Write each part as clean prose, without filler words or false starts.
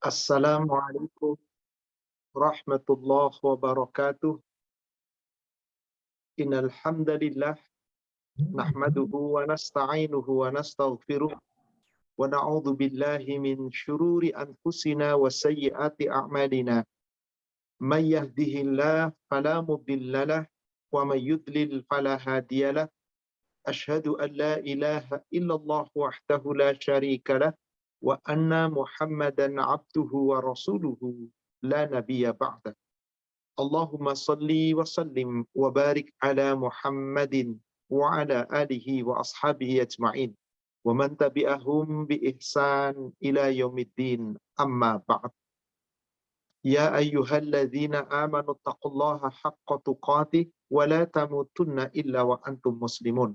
Assalamualaikum warahmatullahi wabarakatuh. Innal hamdalillah nahmaduhu wa nasta'inuhu wa nastaghfiruh wa na'udzu billahi min syururi anfusina wa sayyiati a'malina. May yahdihillahu fala mudhillalah wa may yudlil fala hadiyalah. Asyhadu an la ilaha illallah wahdahu la syarikalah wa anna Muhammadan 'abduhu wa rasuluhu la nabiyya ba'dah. Allahumma salli wa sallim wa barik ala Muhammadin wa ala alihi wa ashabihi ajma'in wa man tabi'ahum bi ihsan ila yaumiddin, amma ba'd. Ya ayyuhalladzina amanu taqullaha haqqa tuqatih wa la tamutunna illa wa antum muslimun.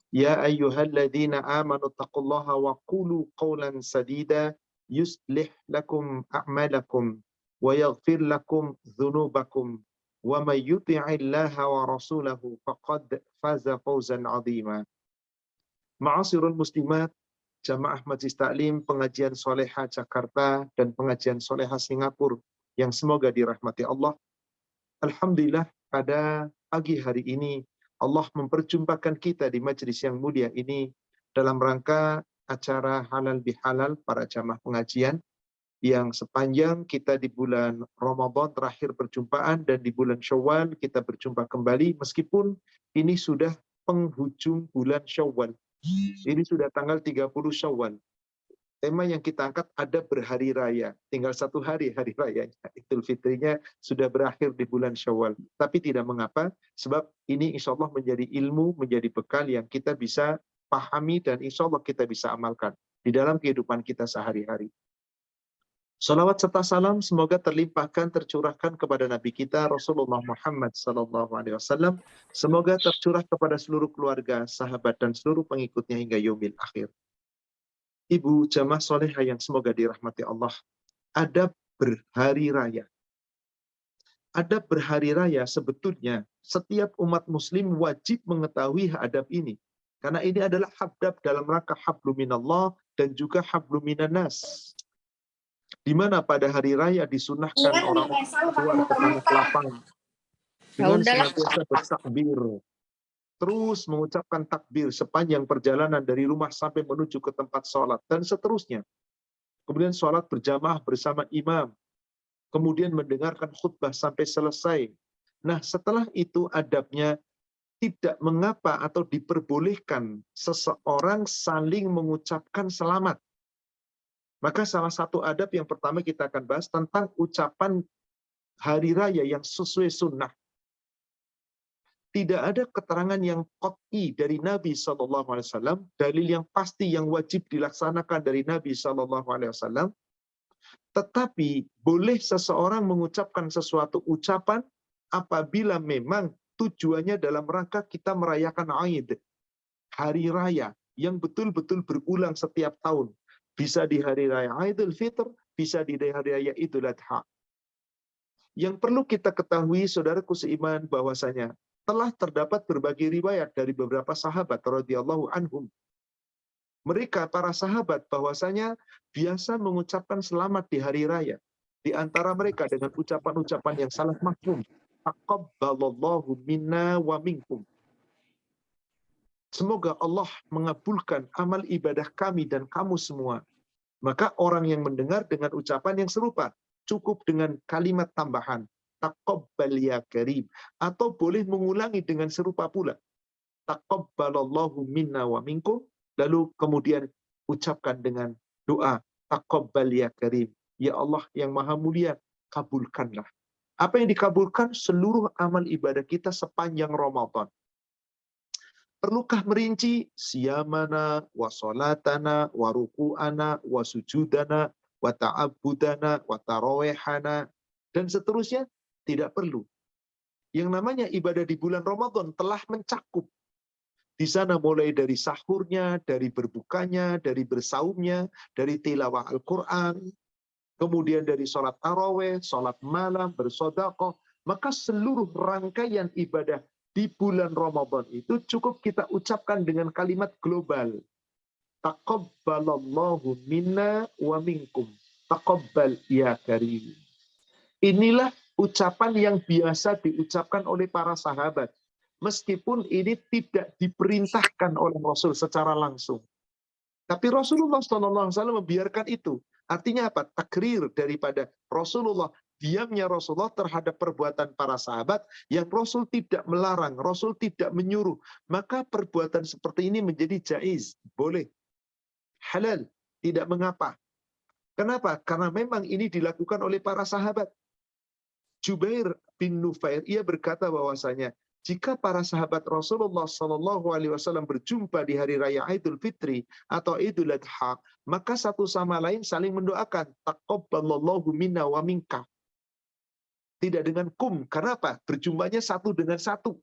Ya ayyuhalladzina amanu taqullaha wa qulu qawlan sadida yuslih lakum a'malakum wa yaghfir lakum dhunubakum wa may yuti'illaha wa rasulahu faqad faza fawzan 'azima. Ma'asyiral muslimat, jamaah Majelis Taklim Pengajian Soleha Jakarta dan Pengajian Soleha Singapura yang semoga dirahmati Allah. Alhamdulillah, pada pagi hari ini Allah memperjumpakan kita di majelis yang mulia ini dalam rangka acara halal bihalal para jamaah pengajian yang sepanjang kita di bulan Ramadan terakhir perjumpaan dan di bulan Syawal kita berjumpa kembali meskipun ini sudah penghujung bulan Syawal. Ini sudah tanggal 30 Syawal. Tema yang kita angkat ada berhari raya. Tinggal 1 hari hari rayanya. Idul Fitrinya sudah berakhir di bulan Syawal. Tapi tidak mengapa, sebab ini insya Allah menjadi ilmu, menjadi bekal yang kita bisa pahami dan insya Allah kita bisa amalkan di dalam kehidupan kita sehari-hari. Salawat serta salam semoga terlimpahkan, tercurahkan kepada Nabi kita Rasulullah Muhammad SAW. Semoga tercurah kepada seluruh keluarga, sahabat dan seluruh pengikutnya hingga yaumil akhir. Ibu jamaah solehah yang semoga dirahmati Allah, adab berhari raya. Adab berhari raya sebetulnya setiap umat muslim wajib mengetahui adab ini. Karena ini adalah adab dalam rangka hablum minallah dan juga hablum minannas. Di mana pada hari raya disunahkan orang keluar ke tanah lapang dengan senantiasa bertakbir, terus mengucapkan takbir sepanjang perjalanan dari rumah sampai menuju ke tempat sholat, dan seterusnya. Kemudian sholat berjamaah bersama imam, kemudian mendengarkan khutbah sampai selesai. Nah, setelah itu adabnya tidak mengapa atau diperbolehkan seseorang saling mengucapkan selamat. Maka salah satu adab yang pertama kita akan bahas tentang ucapan hari raya yang sesuai sunnah. Tidak ada keterangan yang qat'i dari Nabi SAW, dalil yang pasti yang wajib dilaksanakan dari Nabi SAW, tetapi boleh seseorang mengucapkan sesuatu ucapan apabila memang tujuannya dalam rangka kita merayakan Aid, hari raya yang betul-betul berulang setiap tahun. Bisa di hari raya Idul Fitr, bisa di hari raya Idul Adha. Yang perlu kita ketahui, saudaraku seiman, bahwasanya telah terdapat berbagai riwayat dari beberapa sahabat radhiyallahu anhum. Mereka para sahabat bahwasanya biasa mengucapkan selamat di hari raya. Di antara mereka dengan ucapan-ucapan yang salah mafhum. Taqabbalallahu minna wa minkum. Semoga Allah mengabulkan amal ibadah kami dan kamu semua. Maka orang yang mendengar dengan ucapan yang serupa, cukup dengan kalimat tambahan, taqabbal ya karim, atau boleh mengulangi dengan serupa pula, taqabbalallahu minna wa minkum, lalu kemudian ucapkan dengan doa, taqabbal ya karim, ya Allah yang maha mulia, kabulkanlah. Apa yang dikabulkan? Seluruh amal ibadah kita sepanjang Ramadan. Perlukah merinci? Siyamana, wa sholatana, wa ruku'ana, wa sujudana, wa ta'abudana, wa tarawehana, dan seterusnya? Tidak perlu. Yang namanya ibadah di bulan Ramadan telah mencakup. Di sana mulai dari sahurnya, dari berbukanya, dari bersaumnya, dari tilawah Al-Quran, kemudian dari sholat taraweh, sholat malam, bersedekah. Maka seluruh rangkaian ibadah di bulan Ramadan itu cukup kita ucapkan dengan kalimat global. Taqabbalallahu minna wa minkum. taqabbal ya karim. Inilah ucapan yang biasa diucapkan oleh para sahabat. Meskipun ini tidak diperintahkan oleh Rasul secara langsung. Tapi Rasulullah SAW membiarkan itu. Artinya apa? Takrir daripada Rasulullah. Diamnya Rasulullah terhadap perbuatan para sahabat yang Rasul tidak melarang, Rasul tidak menyuruh. Maka perbuatan seperti ini menjadi jaiz, boleh, halal, tidak mengapa. Kenapa? Karena memang ini dilakukan oleh para sahabat. Jubair bin Nufair, ia berkata bahwasanya jika para sahabat Rasulullah SAW berjumpa di hari raya Idul Fitri atau Idul Adha, maka satu sama lain saling mendoakan, taqabbalallahu minna wa minka. Tidak dengan kum. Kenapa? Berjumpanya satu dengan satu.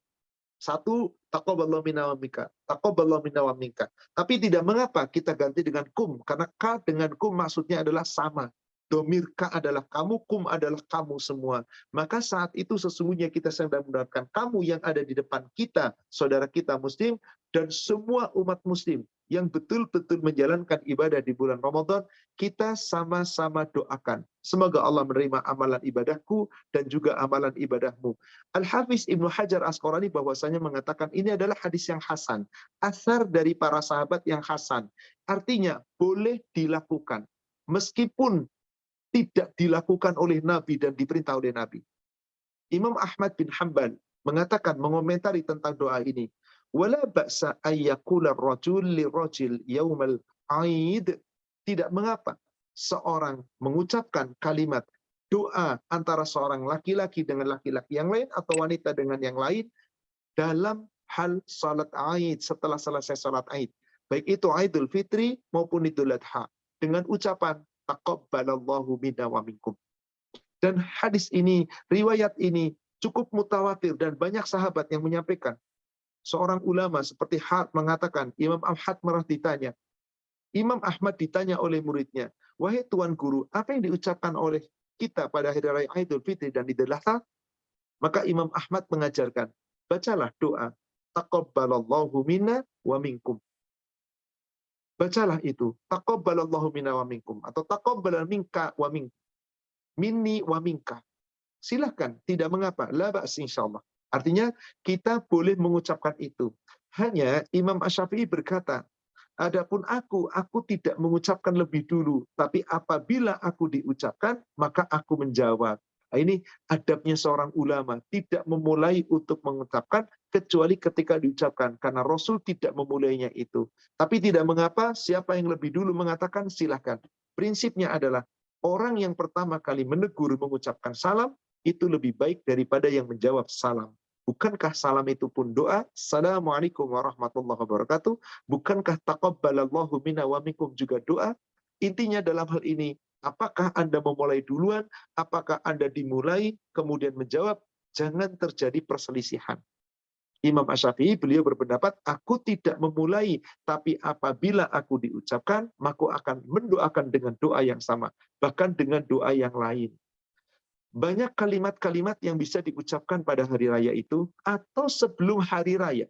Satu, taqabbalallahu minna wa minka. Taqabbalallahu minna wa minka. Tapi tidak mengapa kita ganti dengan kum. Karena ka dengan kum maksudnya adalah sama. Domir ka adalah kamu, kum adalah kamu semua. Maka saat itu sesungguhnya kita sedang mendoakan kamu yang ada di depan kita, saudara kita muslim, dan semua umat muslim yang betul-betul menjalankan ibadah di bulan Ramadan, kita sama-sama doakan. Semoga Allah menerima amalan ibadahku dan juga amalan ibadahmu. Al-Hafiz Ibnu Hajar Asqalani bahwasanya mengatakan ini adalah hadis yang hasan. Asar dari para sahabat yang hasan. Artinya boleh dilakukan. Meskipun tidak dilakukan oleh Nabi dan diperintah oleh Nabi. Imam Ahmad bin Hanbal mengatakan, mengomentari tentang doa ini, wala ba'sa ayyakula rajul lirajil yaumal aid. Tidak mengapa seorang mengucapkan kalimat doa antara seorang laki-laki dengan laki-laki yang lain atau wanita dengan yang lain dalam hal salat aid, setelah selesai salat aid. Baik itu Idul Fitri maupun Idul Adha. Dengan ucapan taqabbalallahu minna wa minkum. Dan hadis ini, riwayat ini cukup mutawatir dan banyak sahabat yang menyampaikan. Seorang ulama seperti Had mengatakan, Imam Ahmad merah ditanya. Imam Ahmad ditanya oleh muridnya, wahai Tuan Guru, apa yang diucapkan oleh kita pada hari raya Idul Fitri dan Idul Adha? Maka Imam Ahmad mengajarkan, bacalah doa, taqabbalallahu minna wa minkum. Bacalah itu, taqabbalallahu minna wa minkum, atau taqabbal minka wa minkum, minni wa minka. Silahkan, tidak mengapa, la ba's insyaallah. Artinya kita boleh mengucapkan itu. Hanya Imam Asy-Syafi'i berkata, adapun aku tidak mengucapkan lebih dulu, tapi apabila aku diucapkan, maka aku menjawab. Nah, ini adabnya seorang ulama, tidak memulai untuk mengucapkan kecuali ketika diucapkan, karena Rasul tidak memulainya itu. Tapi tidak mengapa, siapa yang lebih dulu mengatakan silahkan. Prinsipnya adalah orang yang pertama kali menegur mengucapkan salam itu lebih baik daripada yang menjawab salam. Bukankah salam itu pun doa? Assalamualaikum warahmatullahi wabarakatuh. Bukankah taqabbalallahu minna wa minkum juga doa? Intinya dalam hal ini, apakah Anda memulai duluan? Apakah Anda dimulai, kemudian menjawab? Jangan terjadi perselisihan. Imam Asy-Syafi'i beliau berpendapat, aku tidak memulai, tapi apabila aku diucapkan, maka akan mendoakan dengan doa yang sama, bahkan dengan doa yang lain. Banyak kalimat-kalimat yang bisa diucapkan pada hari raya itu, atau sebelum hari raya.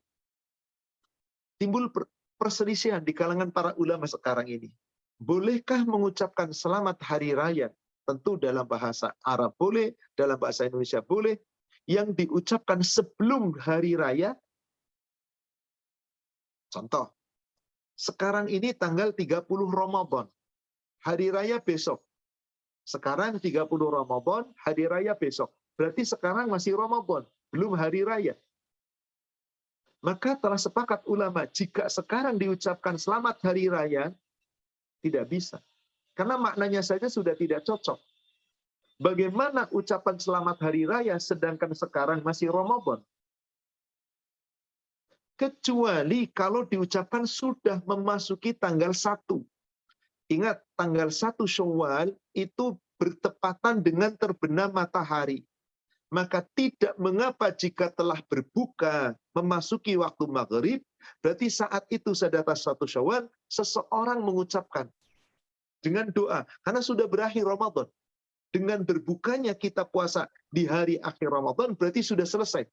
Timbul perselisihan di kalangan para ulama sekarang ini. Bolehkah mengucapkan selamat hari raya? Tentu dalam bahasa Arab boleh, dalam bahasa Indonesia boleh. Yang diucapkan sebelum hari raya, contoh, sekarang ini tanggal 30 Ramadan, hari raya besok. Sekarang 30 Ramadan, hari raya besok. Berarti sekarang masih Ramadan, belum hari raya. Maka telah sepakat ulama, jika sekarang diucapkan selamat hari raya, tidak bisa. Karena maknanya saja sudah tidak cocok. Bagaimana ucapan selamat hari raya sedangkan sekarang masih Ramadan? Kecuali kalau diucapkan sudah memasuki tanggal 1. Ingat, tanggal 1 Syawal itu bertepatan dengan terbenam matahari. Maka tidak mengapa jika telah berbuka memasuki waktu maghrib, berarti saat itu sedata 1 Syawal, seseorang mengucapkan dengan doa, karena sudah berakhir Ramadan. Dengan berbukanya kita puasa di hari akhir Ramadan, berarti sudah selesai.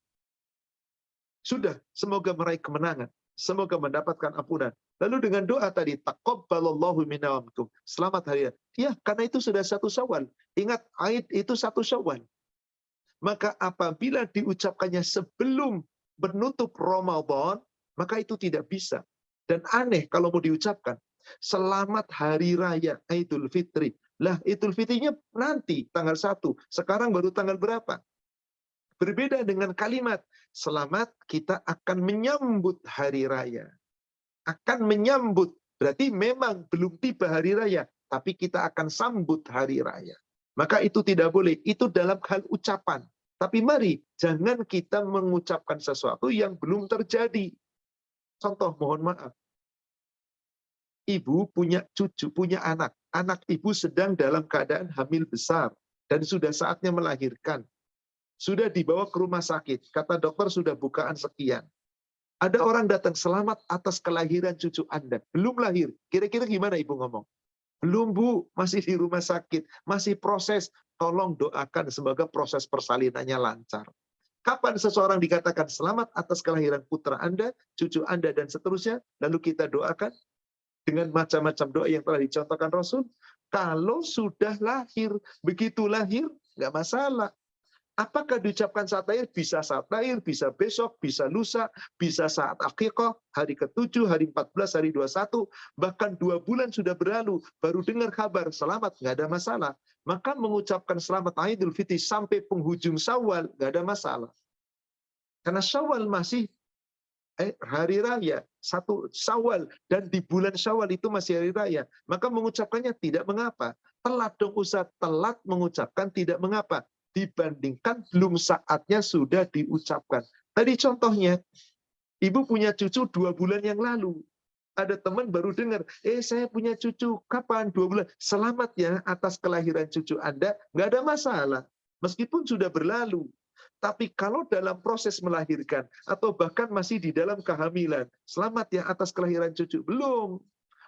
Sudah, semoga meraih kemenangan. Semoga mendapatkan ampunan. Lalu dengan doa tadi, taqabbalallahu minna wa minkum. Selamat hari raya. Ya, karena itu sudah 1 Syawal. Ingat, Aid itu 1 Syawal. Maka apabila diucapkannya sebelum menutup Ramadan, maka itu tidak bisa. Dan aneh kalau mau diucapkan. Selamat Hari Raya Idul Fitri. Lah, Idul Fitrinya nanti, tanggal 1. Sekarang baru tanggal berapa? Berbeda dengan kalimat, selamat kita akan menyambut hari raya. Akan menyambut, berarti memang belum tiba hari raya, tapi kita akan sambut hari raya. Maka itu tidak boleh, itu dalam hal ucapan. Tapi mari, jangan kita mengucapkan sesuatu yang belum terjadi. Contoh, mohon maaf. Ibu punya cucu, punya anak. Anak ibu sedang dalam keadaan hamil besar. Dan sudah saatnya melahirkan. Sudah dibawa ke rumah sakit. Kata dokter sudah bukaan sekian. Ada orang datang, selamat atas kelahiran cucu Anda. Belum lahir. Kira-kira gimana ibu ngomong? Belum bu, masih di rumah sakit. Masih proses. Tolong doakan semoga proses persalinannya lancar. Kapan seseorang dikatakan selamat atas kelahiran putra Anda, cucu Anda, dan seterusnya, lalu kita doakan dengan macam-macam doa yang telah dicontohkan Rasul? Kalau sudah lahir, begitu lahir, nggak masalah. Apakah diucapkan saat lahir? Bisa saat lahir, bisa besok, bisa lusa, bisa saat akikah, hari ke-7, hari 14, hari 21, bahkan 2 bulan sudah berlalu, baru dengar kabar, selamat, nggak ada masalah. Maka mengucapkan selamat Idul Fitri sampai penghujung Syawal, nggak ada masalah. Karena Syawal masih hari raya, 1 Syawal, dan di bulan Syawal itu masih hari raya. Maka mengucapkannya tidak mengapa. Telat dong Ustaz, telat mengucapkan tidak mengapa. Dibandingkan belum saatnya sudah diucapkan. Tadi contohnya, ibu punya cucu 2 bulan yang lalu. Ada teman baru dengar, saya punya cucu, kapan? 2 bulan. Selamat ya atas kelahiran cucu Anda, nggak ada masalah. Meskipun sudah berlalu. Tapi kalau dalam proses melahirkan, atau bahkan masih di dalam kehamilan, selamat ya atas kelahiran cucu. Belum.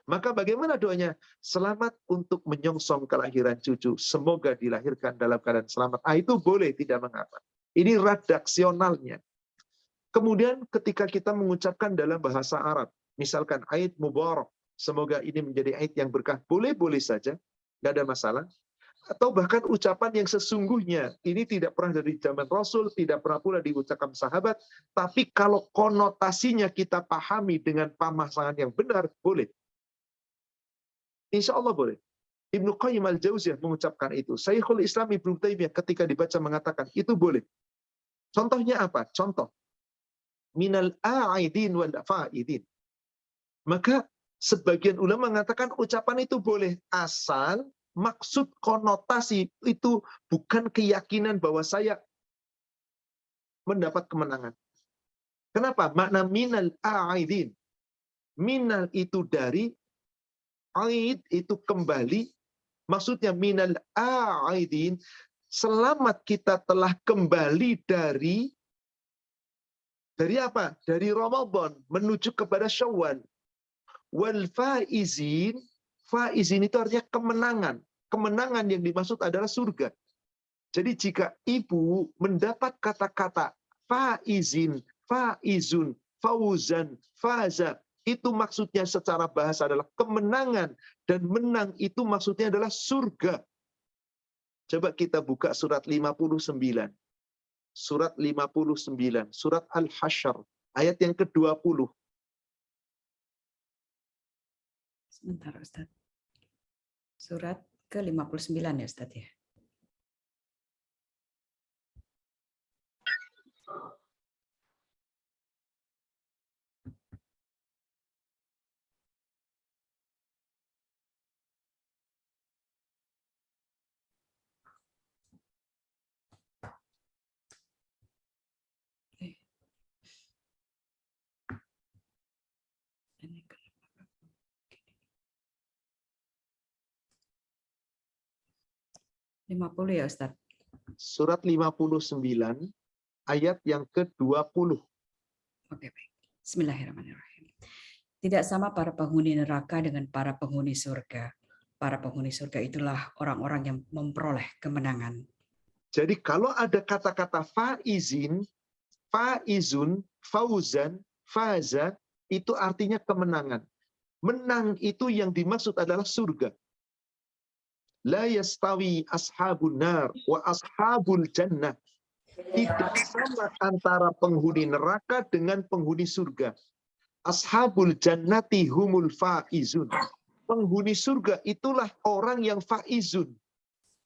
Maka bagaimana doanya? Selamat untuk menyongsong kelahiran cucu. Semoga dilahirkan dalam keadaan selamat. Itu boleh, tidak mengapa. Ini redaksionalnya. Kemudian ketika kita mengucapkan dalam bahasa Arab, misalkan Aid Mubarak, semoga ini menjadi Aid yang berkah, boleh-boleh saja, nggak ada masalah. Atau bahkan ucapan yang sesungguhnya, ini tidak pernah dari zaman Rasul, tidak pernah pula diucapkan sahabat, tapi kalau konotasinya kita pahami dengan pemasangan yang benar, boleh. Insya Allah boleh. Ibnu Qayyim al-Jauziyah mengucapkan itu. Syekhul Islam Ibnu Taimiyah ketika dibaca mengatakan, itu boleh. Contohnya apa? Contoh. Minal a'idin wal fa'idin. Maka sebagian ulama mengatakan ucapan itu boleh. Asal maksud konotasi itu bukan keyakinan bahwa saya mendapat kemenangan. Kenapa? Makna minal a'idin. Minal itu dari, aid itu kembali, maksudnya minal a'idin, selamat kita telah kembali dari apa? Dari Ramadan menuju kepada Syawal. Wal faizin, faizin itu artinya kemenangan. Kemenangan yang dimaksud adalah surga. Jadi jika ibu mendapat kata-kata faizin, faizun, fauzan, faza, itu maksudnya secara bahasa adalah kemenangan, dan menang itu maksudnya adalah surga. Coba kita buka surat 59. Surat 59, surat Al-Hasyr, ayat yang ke-20. Sebentar Ustaz. Surat ke-59 ya Ustaz ya. Lima 50 ya Ustaz. Surat 59 ayat yang ke-20. Oke, baik. Bismillahirrahmanirrahim. Tidak sama para penghuni neraka dengan para penghuni surga. Para penghuni surga itulah orang-orang yang memperoleh kemenangan. Jadi kalau ada kata-kata faizin, faizun, fauzan, faza, itu artinya kemenangan. Menang itu yang dimaksud adalah surga. La yastawi ashabun nar wa ashabul jannah. Tidak sama antara penghuni neraka dengan penghuni surga. Ashabul jannati humul faizun. Penghuni surga itulah orang yang faizun.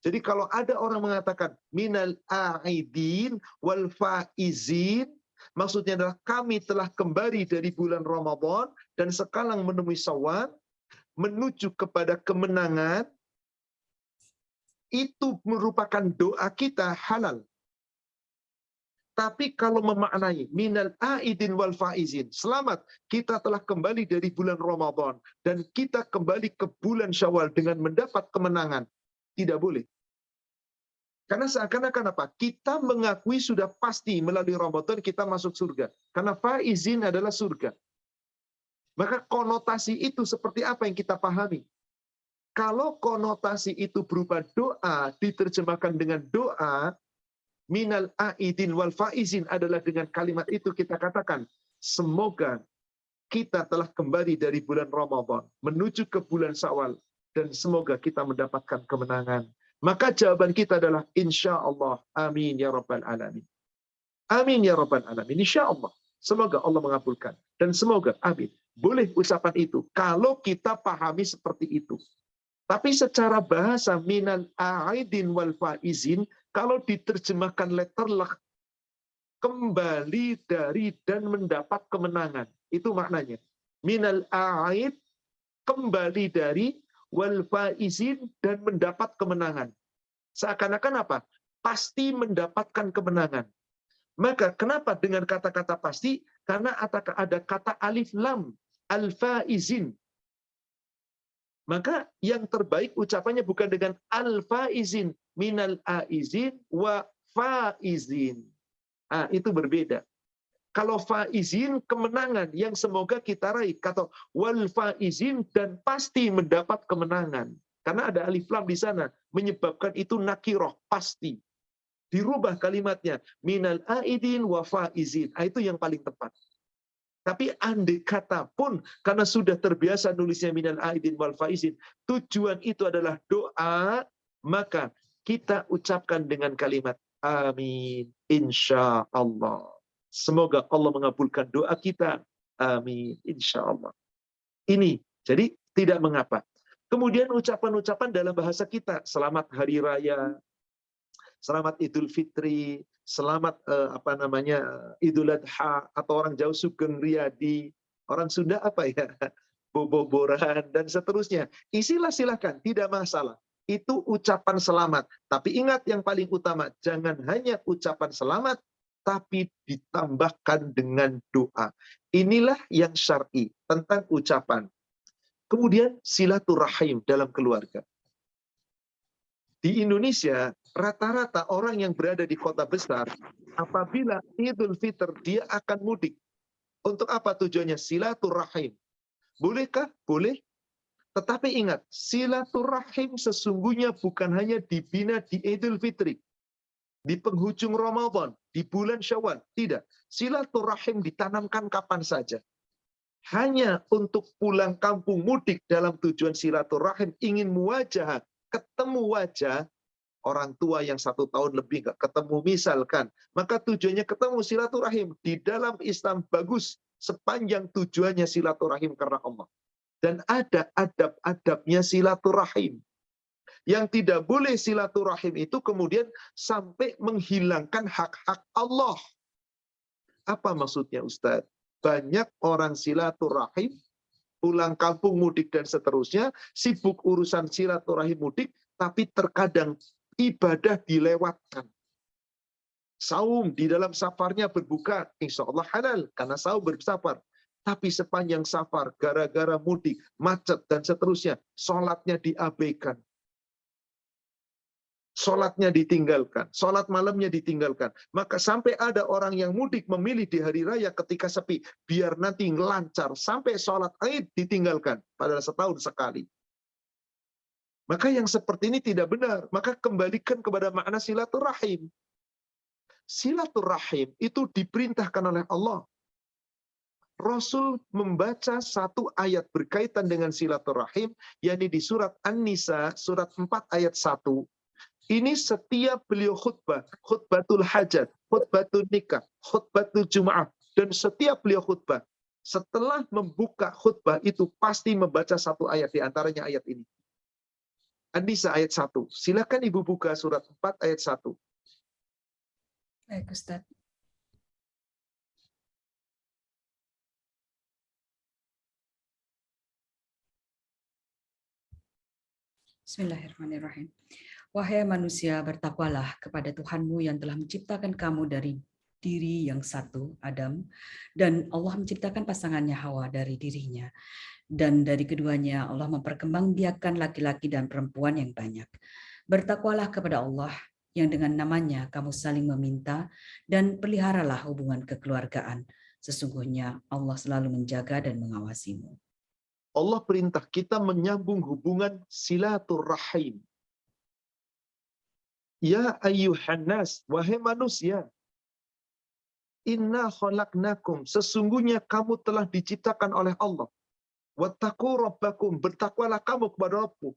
Jadi kalau ada orang mengatakan minal a'idin wal faizin, maksudnya adalah kami telah kembali dari bulan Ramadan dan sekarang menemui Syawal, menuju kepada kemenangan, itu merupakan doa kita halal. Tapi kalau memaknai minal aidin wal faizin, selamat kita telah kembali dari bulan Ramadan dan kita kembali ke bulan Syawal dengan mendapat kemenangan, tidak boleh. Karena seakan-akan apa? Kita mengakui sudah pasti melalui Ramadan kita masuk surga. Karena faizin adalah surga. Maka konotasi itu seperti apa yang kita pahami? Kalau konotasi itu berupa doa, diterjemahkan dengan doa, minal aidin wal faizin adalah dengan kalimat itu kita katakan, semoga kita telah kembali dari bulan Ramadan, menuju ke bulan Syawal, dan semoga kita mendapatkan kemenangan. Maka jawaban kita adalah, insya Allah, amin ya Rabbal Alamin. Amin ya Rabbal Alamin, insya Allah. Semoga Allah mengabulkan. Dan semoga, amin. Boleh ucapan itu, kalau kita pahami seperti itu. Tapi secara bahasa, minal aidin wal faizin, kalau diterjemahkan letterlah, kembali dari dan mendapat kemenangan. Itu maknanya. Minal a'id, kembali dari, wal faizin, dan mendapat kemenangan. Seakan-akan apa? Pasti mendapatkan kemenangan. Maka kenapa dengan kata-kata pasti? Karena ada kata alif lam, al-faizin. Maka yang terbaik ucapannya bukan dengan al-faizin, minal aizin wa faizin. Itu berbeda. Kalau faizin, kemenangan yang semoga kita raih. Kata wal faizin, dan pasti mendapat kemenangan. Karena ada alif lam di sana, menyebabkan itu nakiroh, pasti. Dirubah kalimatnya, minal aidin wa faizin. Itu yang paling tepat. Tapi andai kata pun, karena sudah terbiasa nulisnya minal aidin wal faizin, tujuan itu adalah doa, maka kita ucapkan dengan kalimat amin, insya Allah. Semoga Allah mengabulkan doa kita. Amin, insya Allah. Ini, jadi tidak mengapa. Kemudian ucapan-ucapan dalam bahasa kita, selamat hari raya, selamat Idul Fitri, selamat Idul Adha, atau orang Jawa Sugeng Riyadi, orang Sunda apa ya, boboboran, dan seterusnya. Isilah silakan, tidak masalah. Itu ucapan selamat. Tapi ingat yang paling utama, jangan hanya ucapan selamat, tapi ditambahkan dengan doa. Inilah yang syar'i tentang ucapan. Kemudian silaturahim dalam keluarga. Di Indonesia, rata-rata orang yang berada di kota besar, apabila Idul Fitr, dia akan mudik. Untuk apa tujuannya? Silaturahim. Bolehkah? Boleh. Tetapi ingat, silaturahim sesungguhnya bukan hanya dibina di Idul Fitri, di penghujung Ramadan, di bulan Syawal. Tidak. Silaturahim ditanamkan kapan saja. Hanya untuk pulang kampung mudik dalam tujuan silaturahim, ingin muwajah, ketemu wajah orang tua yang 1 tahun lebih nggak ketemu misalkan, maka tujuannya ketemu silaturahim. Di dalam Islam bagus sepanjang tujuannya silaturahim karena Allah. Dan ada adab-adabnya silaturahim. Yang tidak boleh silaturahim itu kemudian sampai menghilangkan hak-hak Allah. Apa maksudnya Ustadz? Banyak orang silaturahim, pulang kampung mudik dan seterusnya, sibuk urusan silaturahim mudik, tapi terkadang ibadah dilewatkan. Saum di dalam safarnya berbuka, insya Allah halal, karena saum bersafar. Tapi sepanjang safar, gara-gara mudik, macet dan seterusnya, sholatnya diabaikan. Sholatnya ditinggalkan, sholat malamnya ditinggalkan. Maka sampai ada orang yang mudik memilih di hari raya ketika sepi, biar nanti lancar, sampai sholat Aid ditinggalkan, padahal setahun sekali. Maka yang seperti ini tidak benar. Maka kembalikan kepada makna silaturahim. Silaturahim itu diperintahkan oleh Allah. Rasul membaca satu ayat berkaitan dengan silaturahim, yakni di surat An-Nisa, surat 4 ayat 1. Ini setiap beliau khutbah, khutbatul hajat, khutbatul nikah, khutbatul jum'ah, dan setiap beliau khutbah, setelah membuka khutbah itu pasti membaca satu ayat, di antaranya ayat ini. An-Nisa ayat 1. Silakan Ibu buka surat 4 ayat 1. Baik, Ustaz. Bismillahirrahmanirrahim. Wahai manusia, bertakwalah kepada Tuhanmu yang telah menciptakan kamu dari diri yang satu, Adam, dan Allah menciptakan pasangannya Hawa dari dirinya. Dan dari keduanya Allah memperkembangbiakkan laki-laki dan perempuan yang banyak. Bertakwalah kepada Allah yang dengan namanya kamu saling meminta, dan peliharalah hubungan kekeluargaan. Sesungguhnya Allah selalu menjaga dan mengawasimu. Allah perintah kita menyambung hubungan silaturahim. Ya ayyuhan nas, wahai manusia, inna khalaqnakum, sesungguhnya kamu telah diciptakan oleh Allah. Wattaqu rabbakum, bertakwalah kamu kepada Rabbmu.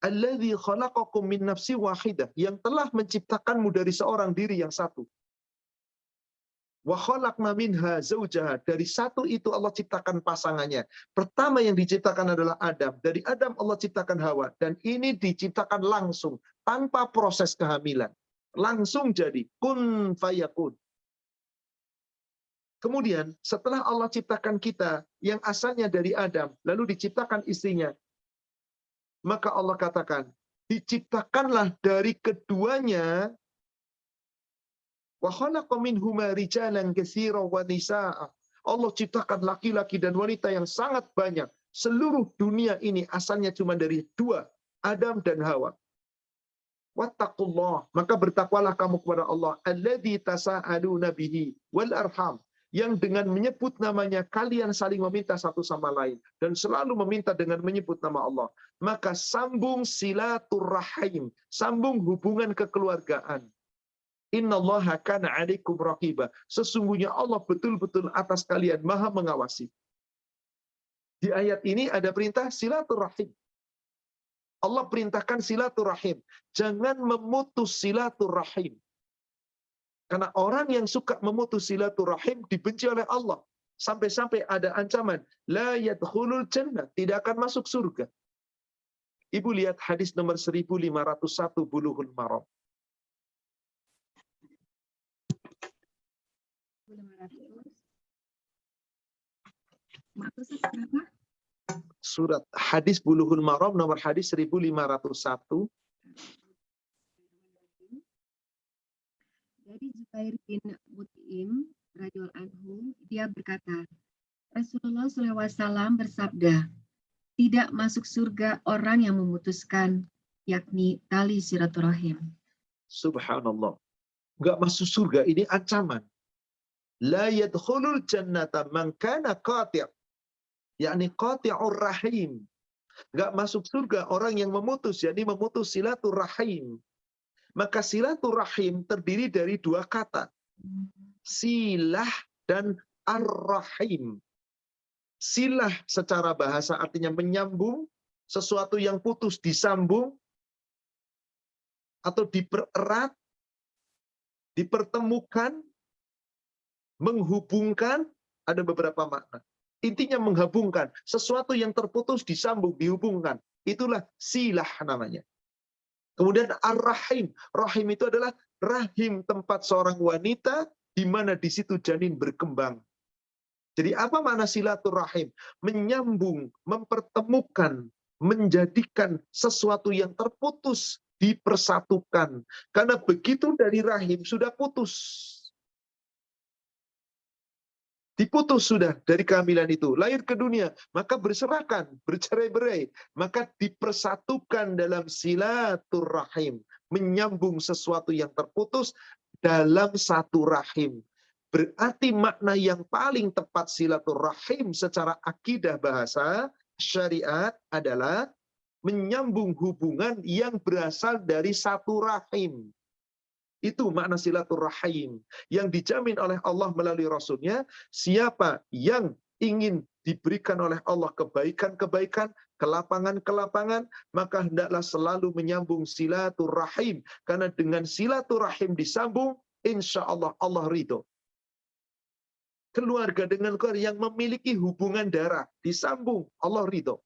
Alladzi khalaqakum min nafsi wahidah, yang telah menciptakanmu dari seorang diri yang satu. Wa khalaqna minha zaujaha, dari satu itu Allah ciptakan pasangannya. Pertama yang diciptakan adalah Adam. Dari Adam Allah ciptakan Hawa, dan ini diciptakan langsung tanpa proses kehamilan. Langsung jadi kun fayakun. Kemudian setelah Allah ciptakan kita yang asalnya dari Adam, lalu diciptakan istrinya, maka Allah katakan, diciptakanlah dari keduanya, wa khalaqa minhuma rijalan katsiran wa nisaa. Allah ciptakan laki-laki dan wanita yang sangat banyak. Seluruh dunia ini asalnya cuma dari dua, Adam dan Hawa. Wattaqullah, maka bertakwalah kamu kepada Allah, alladzi tasaaluna bihi wal arham, yang dengan menyebut namanya kalian saling meminta satu sama lain, dan selalu meminta dengan menyebut nama Allah. Maka sambung silaturahim, sambung hubungan kekeluargaan. Innallaha kana 'alaikum raqiba, sesungguhnya Allah betul-betul atas kalian maha mengawasi. Di ayat ini ada perintah silaturahim. Allah perintahkan silaturahim. Jangan memutus silaturahim. Karena orang yang suka memutus silaturahim dibenci oleh Allah. Sampai-sampai ada ancaman, la yadkhulul jannah, tidak akan masuk surga. Ibu lihat hadis nomor 1501 Bulughul Maram. Surat hadis Bulughul Maram nomor hadis 1501. Dari Zubair bin Mut'im radhiyallahu anhu, dia berkata, Rasulullah SAW bersabda, tidak masuk surga orang yang memutuskan, yakni tali silaturahim. Subhanallah. Enggak masuk surga, ini ancaman. La yadkhulul jannata man kana qati', yakni qati'ur rahim. Enggak masuk surga orang yang memutus, yakni memutus silaturahim. Maka silaturahim terdiri dari dua kata, silah dan ar-rahim. Silah secara bahasa artinya menyambung, sesuatu yang putus disambung, atau dipererat, dipertemukan, menghubungkan, ada beberapa makna. Intinya menghubungkan, sesuatu yang terputus disambung, dihubungkan. Itulah silah namanya. Kemudian ar-rahim. Rahim itu adalah rahim tempat seorang wanita di mana di situ janin berkembang. Jadi apa makna silaturahim? Menyambung, mempertemukan, menjadikan sesuatu yang terputus dipersatukan. Karena begitu dari rahim sudah putus. Diputus sudah dari kehamilan itu, lahir ke dunia, maka berserakan, bercerai-berai, maka dipersatukan dalam silaturahim, menyambung sesuatu yang terputus dalam satu rahim. Berarti makna yang paling tepat silaturahim secara akidah bahasa syariat adalah menyambung hubungan yang berasal dari satu rahim. Itu makna silaturahim yang dijamin oleh Allah melalui Rasulnya. Siapa yang ingin diberikan oleh Allah kebaikan-kebaikan, kelapangan-kelapangan, maka hendaklah selalu menyambung silaturahim. Karena dengan silaturahim disambung, insya Allah Allah ridho. Keluarga dengan keluarga yang memiliki hubungan darah disambung, Allah ridho.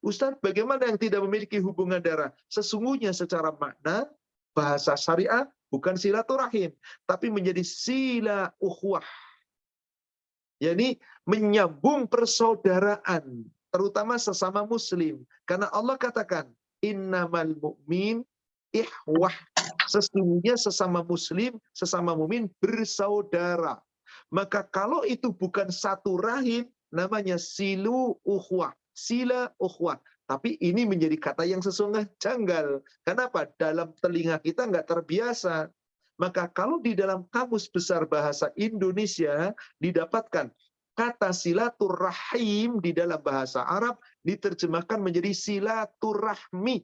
Ustaz, bagaimana yang tidak memiliki hubungan darah? Sesungguhnya secara makna bahasa syariah bukan silaturahim, tapi menjadi sila ukhuwah. Yani menyambung persaudaraan, terutama sesama muslim. Karena Allah katakan, innamal mu'min ihwah. Sesungguhnya sesama muslim, sesama mukmin bersaudara. Maka kalau itu bukan satu rahim, namanya silu ukhuwah. Sila ukhuwah. Tapi ini menjadi kata yang sesungguhnya janggal. Kenapa? Dalam telinga kita nggak terbiasa. Maka kalau di dalam Kamus Besar Bahasa Indonesia didapatkan kata silaturahim di dalam bahasa Arab diterjemahkan menjadi silaturahmi.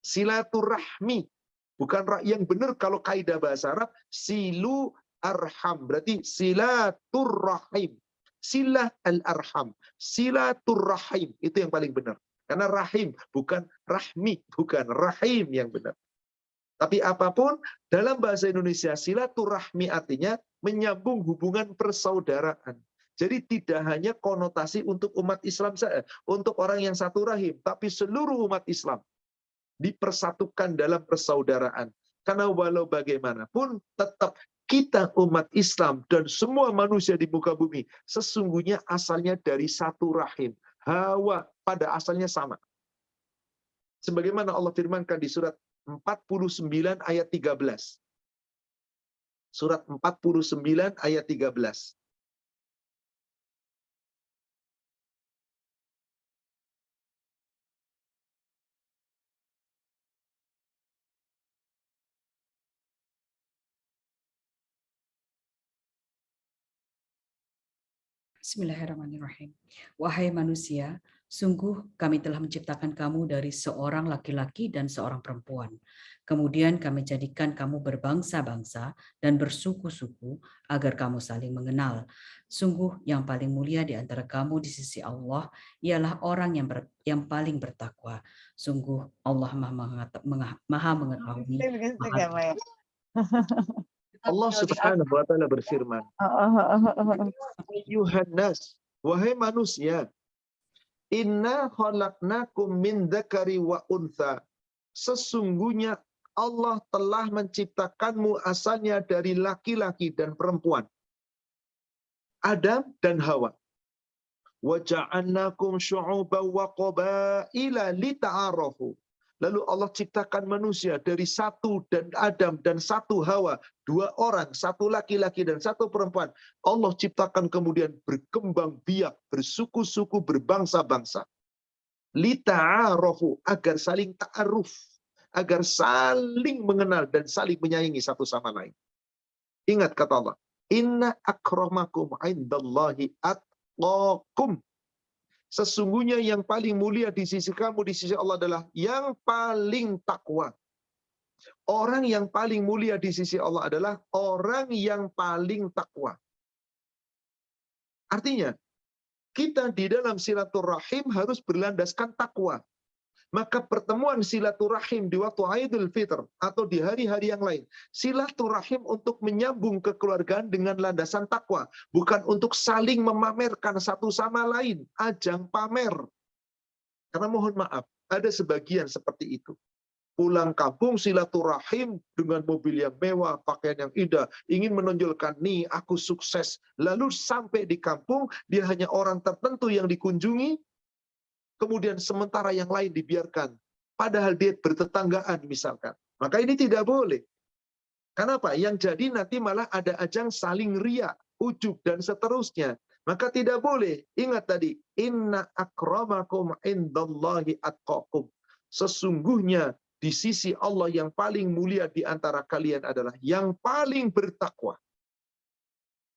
Silaturahmi. Bukan yang benar kalau kaidah bahasa Arab silu arham. Berarti silaturahim. Silah al-arham. Silaturahim. Itu yang paling benar. Karena rahim, bukan rahmi. Bukan rahim yang benar. Tapi apapun, dalam bahasa Indonesia, silaturahmi artinya menyambung hubungan persaudaraan. Jadi tidak hanya konotasi untuk umat Islam saja, untuk orang yang satu rahim, tapi seluruh umat Islam dipersatukan dalam persaudaraan. Karena walau bagaimanapun, tetap kita umat Islam dan semua manusia di muka bumi, sesungguhnya asalnya dari satu rahim. Hawa pada asalnya sama. Sebagaimana Allah firmankan di surat 49 ayat 13. Surat 49 ayat 13. Bismillahirrahmanirrahim. Wahai manusia, sungguh kami telah menciptakan kamu dari seorang laki-laki dan seorang perempuan. Kemudian kami jadikan kamu berbangsa-bangsa dan bersuku-suku agar kamu saling mengenal. Sungguh yang paling mulia di antara kamu di sisi Allah ialah orang yang paling bertakwa. Sungguh Allah maha mengetahui. Allah Subhanahu wa taala berfirman, Yuhannas, wahai manusia, inna khalaqnakum min dzakari wa untha. Sesungguhnya Allah telah menciptakanmu asalnya dari laki-laki dan perempuan. Adam dan Hawa. Wa ja'alnakum syu'uban wa qabaila lita'arafu. Lalu Allah ciptakan manusia dari satu dan Adam dan satu Hawa. Dua orang, satu laki-laki dan satu perempuan. Allah ciptakan kemudian berkembang biak, bersuku-suku, berbangsa-bangsa. Lita'arafu, agar saling ta'aruf. Agar saling mengenal dan saling menyayangi satu sama lain. Ingat kata Allah. Inna akramakum indallahi atqakum. Sesungguhnya yang paling mulia di sisi kamu, di sisi Allah adalah yang paling takwa. Orang yang paling mulia di sisi Allah adalah orang yang paling takwa. Artinya, kita di dalam silaturahim harus berlandaskan takwa. Maka pertemuan silaturahim di waktu Idul Fitr atau di hari-hari yang lain, silaturahim untuk menyambung kekeluargaan dengan landasan takwa, bukan untuk saling memamerkan satu sama lain, ajang pamer. Karena mohon maaf, ada sebagian seperti itu. Pulang kampung silaturahim dengan mobil yang mewah, pakaian yang indah, ingin menonjolkan, nih aku sukses. Lalu sampai di kampung, dia hanya orang tertentu yang dikunjungi, kemudian sementara yang lain dibiarkan. Padahal dia bertetanggaan misalkan. Maka ini tidak boleh. Kenapa? Yang jadi nanti malah ada ajang saling riya, ujub, dan seterusnya. Maka tidak boleh. Ingat tadi, inna akramakum indallahi atqakum. Sesungguhnya di sisi Allah yang paling mulia di antara kalian adalah yang paling bertakwa.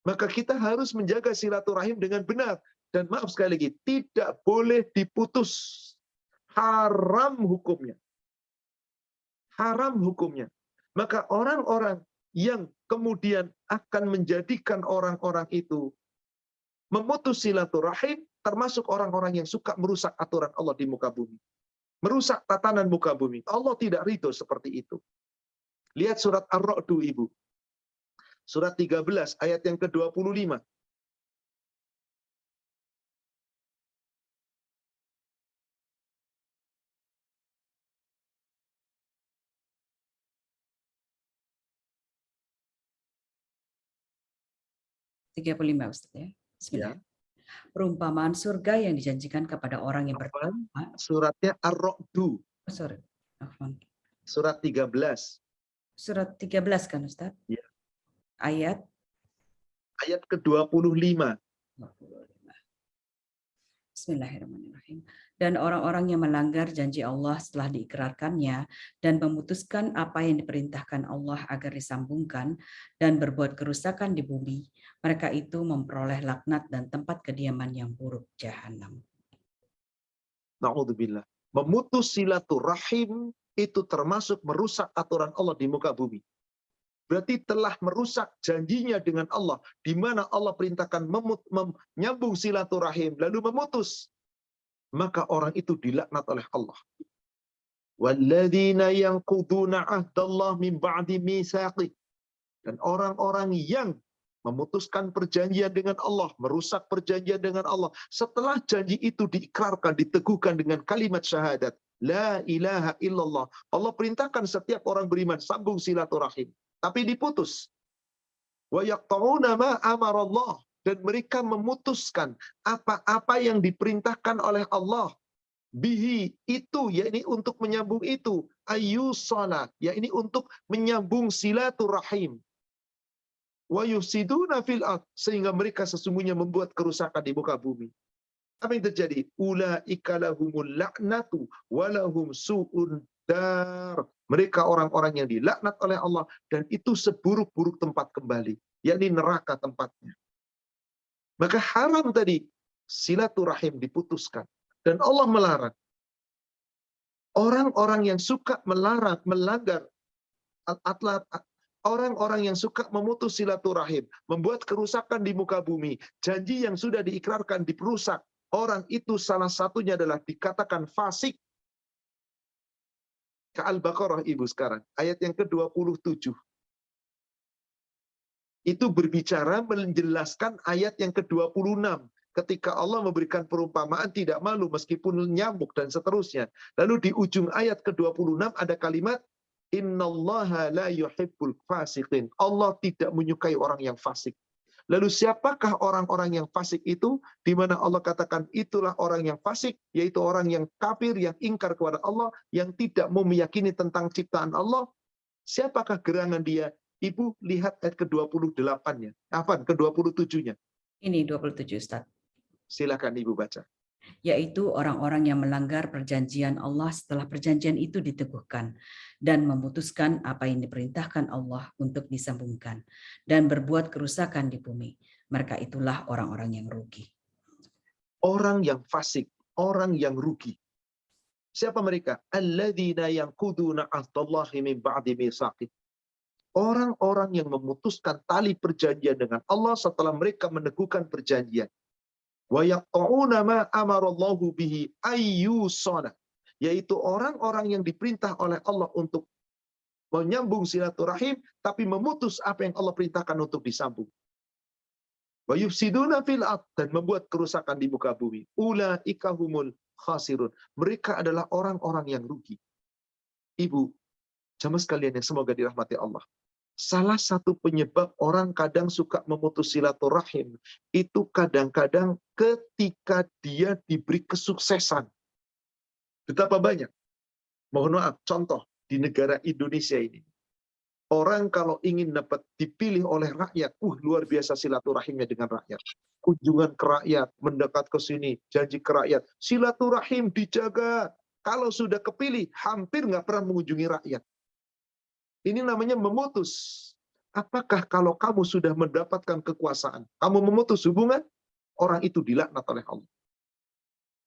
Maka kita harus menjaga silaturahim dengan benar. Dan maaf sekali lagi, tidak boleh diputus. Haram hukumnya. Haram hukumnya. Maka orang-orang yang kemudian akan menjadikan orang-orang itu memutus silaturahim, termasuk orang-orang yang suka merusak aturan Allah di muka bumi. Merusak tatanan muka bumi. Allah tidak ridho seperti itu. Lihat surat Ar-Ra'd, Ibu. Surat 13 ayat yang ke-25. Ustaz ya. Bismillah. Perumpamaan surga yang dijanjikan kepada orang yang bertakwa. Suratnya Ar-Ra'd. Sorry. Surat 13. Surat 13 kan Ustaz? Ya. Ayat ke-25. Bismillahirrahmanirrahim. Dan orang-orang yang melanggar janji Allah setelah diikrarkannya dan memutuskan apa yang diperintahkan Allah agar disambungkan dan berbuat kerusakan di bumi, mereka itu memperoleh laknat dan tempat kediaman yang buruk, jahanam. Na'udzubillah. Memutus silaturahim itu termasuk merusak aturan Allah di muka bumi. Berarti telah merusak janjinya dengan Allah, di mana Allah perintahkan menyambung silaturahim, lalu memutus. Maka orang itu dilaknat oleh Allah. Walladzina yanquduna ahdallah min ba'di mitsaqih. Dan orang-orang yang memutuskan perjanjian dengan Allah, merusak perjanjian dengan Allah, setelah janji itu diikrarkan, diteguhkan dengan kalimat syahadat, la ilaha illallah. Allah perintahkan setiap orang beriman sambung silaturahim, tapi diputus. Wa yaqta'una ma amarallah, dan mereka memutuskan apa-apa yang diperintahkan oleh Allah. Bihi, itu, yakni untuk menyambung itu. Ayyusala, yakni untuk menyambung silaturahim. Wa yufsiduna fil ardh, sehingga mereka sesungguhnya membuat kerusakan di muka bumi. Apa yang terjadi? Ulaika lahumul la'natu wa lahum su'ud dar. Mereka orang-orang yang dilaknat oleh Allah, dan itu seburuk-buruk tempat kembali, yakni neraka tempatnya. Maka haram tadi silaturahim diputuskan, dan Allah melarang. Orang-orang yang suka melanggar orang-orang yang suka memutus silaturahim, membuat kerusakan di muka bumi, janji yang sudah diikrarkan diperusak, orang itu salah satunya adalah dikatakan fasik. Ke Al-Baqarah, Ibu, sekarang ayat yang ke-27. Itu berbicara menjelaskan ayat yang ke-26. Ketika Allah memberikan perumpamaan tidak malu meskipun nyamuk dan seterusnya. Lalu di ujung ayat ke-26 ada kalimat, innallaha la yuhibbul fasiqin. Allah tidak menyukai orang yang fasik. Lalu siapakah orang-orang yang fasik itu? Di mana Allah katakan itulah orang yang fasik, yaitu orang yang kafir, yang ingkar kepada Allah, yang tidak mau meyakini tentang ciptaan Allah. Siapakah gerangan dia? Ibu lihat ayat ke-28-nya. Afan, ke-27-nya. Ini 27 Ustaz. Silakan Ibu baca. Yaitu orang-orang yang melanggar perjanjian Allah setelah perjanjian itu diteguhkan dan memutuskan apa yang diperintahkan Allah untuk disambungkan dan berbuat kerusakan di bumi. Mereka itulah orang-orang yang rugi. Orang yang fasik, orang yang rugi. Siapa mereka? Alladzina yanquduna ahdallahi min ba'di mitsaqih. Orang-orang yang memutuskan tali perjanjian dengan Allah setelah mereka meneguhkan perjanjian. Wa yaqta'una ma amarallahu bihi ayyusana, yaitu orang-orang yang diperintah oleh Allah untuk menyambung silaturahim tapi memutus apa yang Allah perintahkan untuk disambung. Wa yufsiduna fil ardh, dan membuat kerusakan di muka bumi. Ulaika humul khasirun. Mereka adalah orang-orang yang rugi. Ibu, jamaah sekalian yang semoga dirahmati Allah. Salah satu penyebab orang kadang suka memutus silaturahim itu kadang-kadang ketika dia diberi kesuksesan. Betapa banyak. Mohon maaf, contoh di negara Indonesia ini. Orang kalau ingin dapat dipilih oleh rakyat, luar biasa silaturahimnya dengan rakyat. Kunjungan ke rakyat, mendekat ke sini, janji ke rakyat. Silaturahim dijaga. Kalau sudah kepilih, hampir nggak pernah mengunjungi rakyat. Ini namanya memutus. Apakah kalau kamu sudah mendapatkan kekuasaan, kamu memutus hubungan, orang itu dilaknat oleh Allah.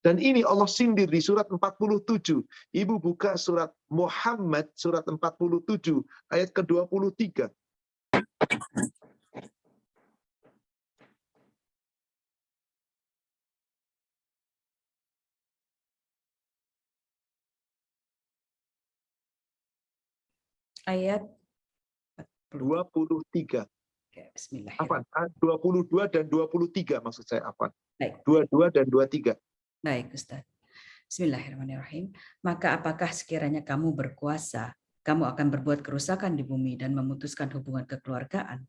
Dan ini Allah sindir di surat 47. Ibu buka surat Muhammad, surat 47, ayat ke-23. Ayat 23. Oke, bismillahirrahmanirrahim. Apa? 22 dan 23 maksud saya apa? Baik. 22 dan 23. Baik, Ustaz. Bismillahirrahmanirrahim. Maka apakah sekiranya kamu berkuasa, kamu akan berbuat kerusakan di bumi dan memutuskan hubungan kekeluargaan?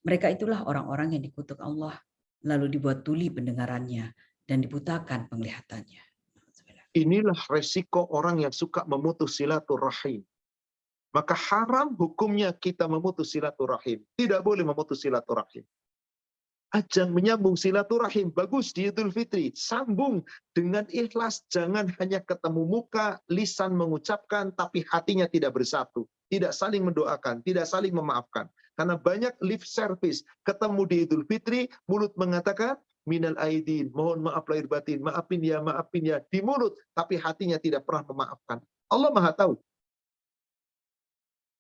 Mereka itulah orang-orang yang dikutuk Allah, lalu dibuat tuli pendengarannya dan dibutakan penglihatannya. Inilah resiko orang yang suka memutus silaturahim. Maka haram hukumnya kita memutus silaturahim. Tidak boleh memutus silaturahim. Ajang menyambung silaturahim bagus di Idul Fitri. Sambung dengan ikhlas. Jangan hanya ketemu muka, lisan mengucapkan, tapi hatinya tidak bersatu. Tidak saling mendoakan, tidak saling memaafkan. Karena banyak lip service. Ketemu di Idul Fitri, mulut mengatakan, minal aidin, mohon maaf lahir batin, maafin ya, di mulut. Tapi hatinya tidak pernah memaafkan. Allah Maha tahu.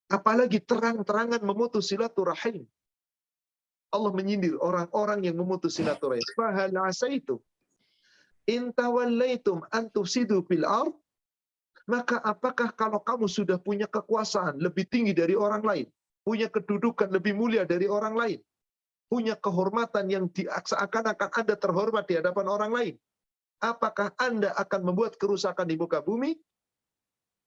Apalagi terang-terangan memutus silaturahim. Allah menyindir orang-orang yang memutus silaturahim. Fahal asaitum in tawallaitum an tufsidu fil ard, maka apakah kalau kamu sudah punya kekuasaan lebih tinggi dari orang lain, punya kedudukan lebih mulia dari orang lain, punya kehormatan yang seakan-akan Anda terhormat di hadapan orang lain, apakah Anda akan membuat kerusakan di muka bumi?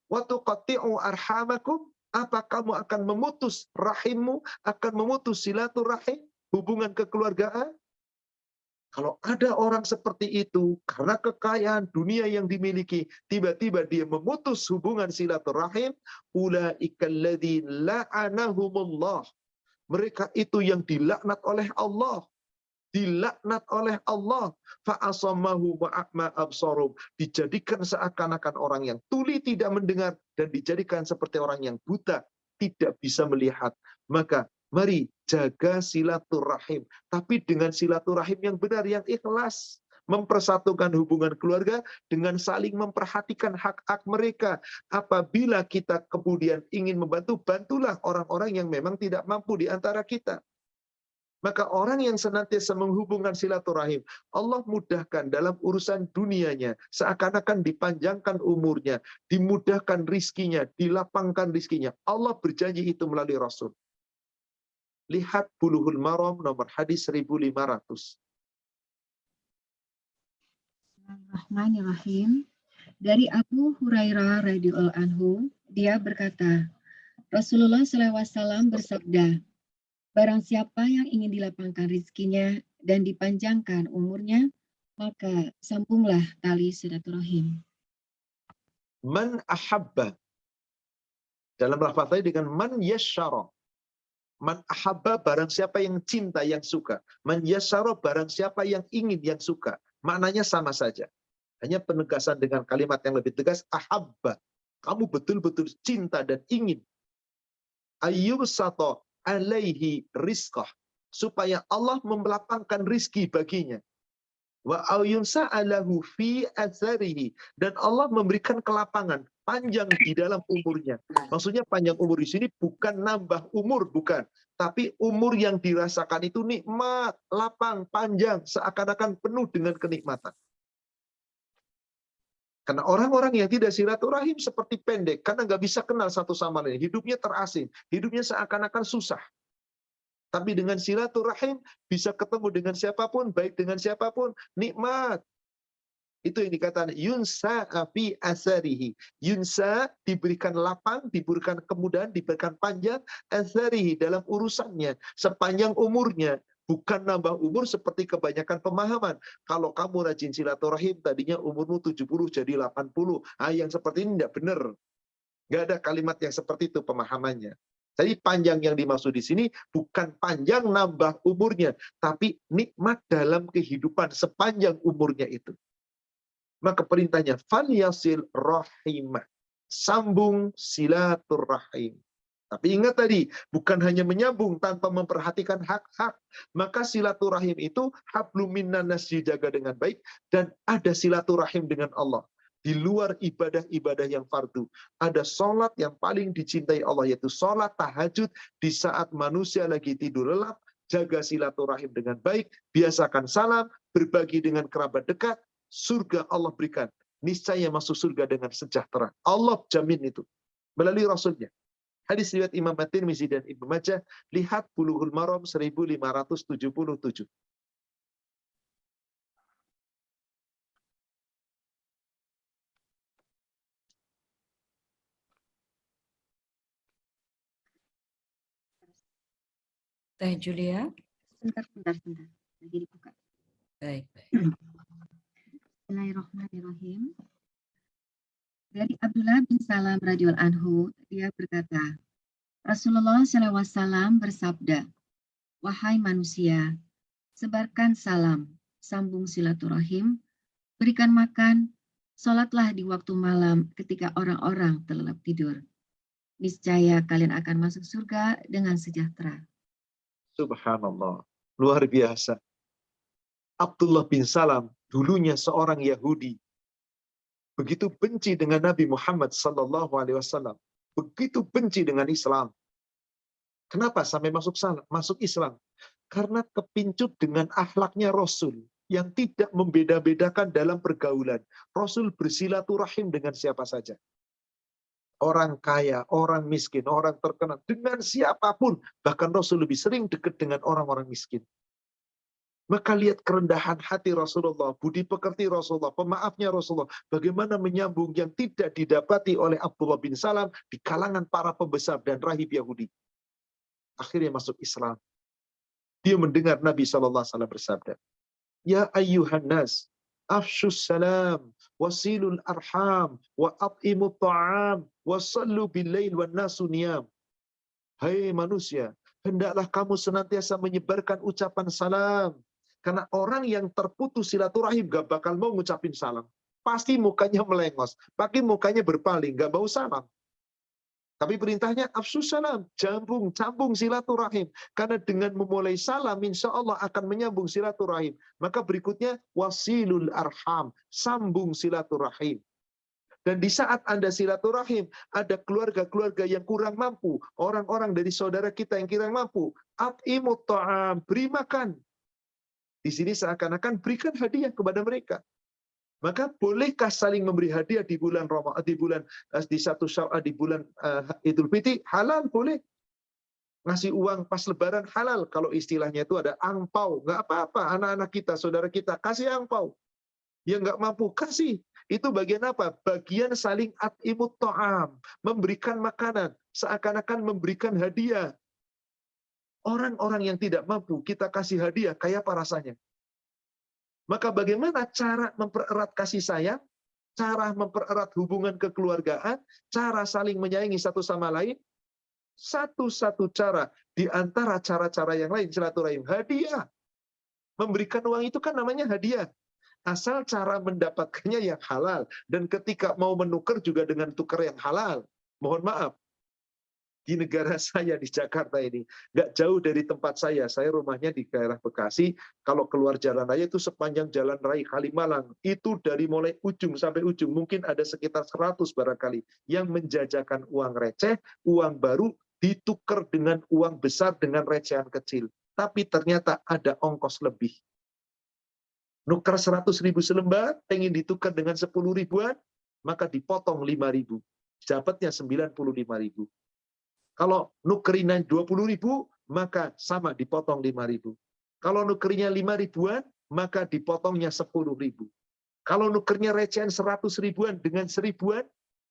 Wa tuqatti'u arhamakum, apa kamu akan memutus rahimmu, akan memutus silaturahim, hubungan kekeluargaan? Kalau ada orang seperti itu, karena kekayaan dunia yang dimiliki, tiba-tiba dia memutus hubungan silaturahim, ulaika alladzina la'anahumullah. Mereka itu yang dilaknat oleh Allah. Dilaknat oleh Allah. Fa'asammahu wa'akma absarum. Dijadikan seakan-akan orang yang tuli tidak mendengar, dan dijadikan seperti orang yang buta, tidak bisa melihat. Maka mari jaga silaturahim, tapi dengan silaturahim yang benar, yang ikhlas. Mempersatukan hubungan keluarga dengan saling memperhatikan hak-hak mereka. Apabila kita kemudian ingin membantu, bantulah orang-orang yang memang tidak mampu di antara kita. Maka orang yang senantiasa menghubungkan silaturahim, Allah mudahkan dalam urusan dunianya, seakan-akan dipanjangkan umurnya, dimudahkan rizkinya, dilapangkan rizkinya. Allah berjanji itu melalui Rasul. Lihat Bulughul Maram nomor hadis 1500. Bismillahirrahmanirrahim. Dari Abu Hurairah radhiyallahu anhu, dia berkata, Rasulullah SAW bersabda, barang siapa yang ingin dilapangkan rizkinya dan dipanjangkan umurnya, maka sambunglah tali silaturahim. Man ahabba. Dalam lafaz tadi dengan man yasyara. Man ahabba, barang siapa yang cinta, yang suka. Man yasyara, barang siapa yang ingin, yang suka. Maknanya sama saja. Hanya penegasan dengan kalimat yang lebih tegas, ahabba. Kamu betul-betul cinta dan ingin. Ayyubsata alaihi rizqah. Supaya Allah melapangkan rizki baginya. Wa ayyunsa'alahu fi atharihi. Dan Allah memberikan kelapangan, panjang di dalam umurnya. Maksudnya panjang umur di sini bukan nambah umur, bukan. Tapi umur yang dirasakan itu nikmat, lapang, panjang, seakan-akan penuh dengan kenikmatan. Karena orang-orang yang tidak silaturahim seperti pendek, karena nggak bisa kenal satu sama lain. Hidupnya terasing, hidupnya seakan-akan susah. Tapi dengan silaturahim bisa ketemu dengan siapapun, baik dengan siapapun, nikmat. Itu yang dikatakan yunsa fi asarihi. Yunsa diberikan lapang, diberikan kemudahan, diberikan panjang, asarihi dalam urusannya, sepanjang umurnya. Bukan nambah umur seperti kebanyakan pemahaman. Kalau kamu rajin silaturahim, tadinya umurmu 70 jadi 80. Yang seperti ini tidak benar. Nggak ada kalimat yang seperti itu pemahamannya. Jadi panjang yang dimaksud di sini bukan panjang nambah umurnya, tapi nikmat dalam kehidupan sepanjang umurnya itu. Maka perintahnya falyasil rahimah, sambung silaturahim. Tapi ingat tadi, bukan hanya menyambung tanpa memperhatikan hak-hak. Maka silaturahim itu hablum minan nas dijaga dengan baik, dan ada silaturahim dengan Allah. Di luar ibadah-ibadah yang fardu. Ada sholat yang paling dicintai Allah, yaitu sholat tahajud di saat manusia lagi tidur lelap. Jaga silaturahim dengan baik, biasakan salam, berbagi dengan kerabat dekat, surga Allah berikan. Niscaya masuk surga dengan sejahtera. Allah jamin itu melalui Rasulnya. Hadis riwayat Imam At-Tirmizi dan Ibnu Majah, lihat Bulughul Maram 1577. Teh Julia. Sebentar. Lagi dibuka. Baik. Bismillahirrahmanirrahim. Dari Abdullah bin Salam radhiyallahu anhu, dia berkata, Rasulullah SAW bersabda, wahai manusia, sebarkan salam, sambung silaturahim, berikan makan, sholatlah di waktu malam ketika orang-orang terlelap tidur. Niscaya kalian akan masuk surga dengan sejahtera. Subhanallah, luar biasa. Abdullah bin Salam, dulunya seorang Yahudi, begitu benci dengan Nabi Muhammad SAW, begitu benci dengan Islam. Kenapa sampai masuk Islam? Karena kepincut dengan akhlaknya Rasul yang tidak membeda-bedakan dalam pergaulan. Rasul bersilaturahim dengan siapa saja. Orang kaya, orang miskin, orang terkenal, dengan siapapun. Bahkan Rasul lebih sering dekat dengan orang-orang miskin. Maka lihat kerendahan hati Rasulullah, budi pekerti Rasulullah, pemaafnya Rasulullah, bagaimana menyambung yang tidak didapati oleh Abdullah bin Salam di kalangan para pembesar dan rahib Yahudi. Akhirnya masuk Islam. Dia mendengar Nabi SAW bersabda, Ya ayyuhan nas, afshus salam, wasilul arham, wa at'imut ta'am, wa sallu bil-lail wan nasu niyam. Hai manusia, hendaklah kamu senantiasa menyebarkan ucapan salam. Karena orang yang terputus silaturahim gak bakal mau ngucapin salam. Pasti mukanya melengos, pasti mukanya berpaling, gak mau salam. Tapi perintahnya afsus salam, sambung silaturahim. Karena dengan memulai salam, insya Allah akan menyambung silaturahim. Maka berikutnya wasilul arham, sambung silaturahim. Dan di saat Anda silaturahim, ada keluarga-keluarga yang kurang mampu, orang-orang dari saudara kita yang kurang mampu, at'imut ta'am, beri makan. Di sini seakan-akan berikan hadiah kepada mereka. Maka bolehkah saling memberi hadiah di bulan Ramadan, di satu Syawal, di bulan Idul Fitri? Halal, boleh. Ngasih uang pas Lebaran halal. Kalau istilahnya itu ada angpau, nggak apa-apa. Anak-anak kita, saudara kita, kasih angpau. Yang nggak mampu, kasih. Itu bagian apa? Bagian saling at'imut ta'am, memberikan makanan, seakan-akan memberikan hadiah. Orang-orang yang tidak mampu, kita kasih hadiah, kayak apa rasanya? Maka bagaimana cara mempererat kasih sayang, cara mempererat hubungan kekeluargaan, cara saling menyayangi satu sama lain? Satu-satu cara di antara cara-cara yang lain, silaturahim, hadiah. Memberikan uang itu kan namanya hadiah. Asal cara mendapatkannya yang halal. Dan ketika mau menukar juga dengan tukar yang halal. Mohon maaf. Di negara saya di Jakarta ini, nggak jauh dari tempat saya rumahnya di daerah Bekasi, kalau keluar jalan raya itu sepanjang jalan raya Kalimalang, itu dari mulai ujung sampai ujung, mungkin ada sekitar 100 barangkali, yang menjajakan uang receh, uang baru, ditukar dengan uang besar dengan recehan kecil. Tapi ternyata ada ongkos lebih. Nukar 100.000 selembar, pengen ditukar dengan 10 ribuan, maka dipotong 5.000. Dapatnya 95.000. Kalau nukerinya 20.000, maka sama dipotong 5.000. Kalau nukerinya 5 ribuan, maka dipotongnya 10.000. Kalau nukernya recehan 100 ribuan dengan 1.000-an,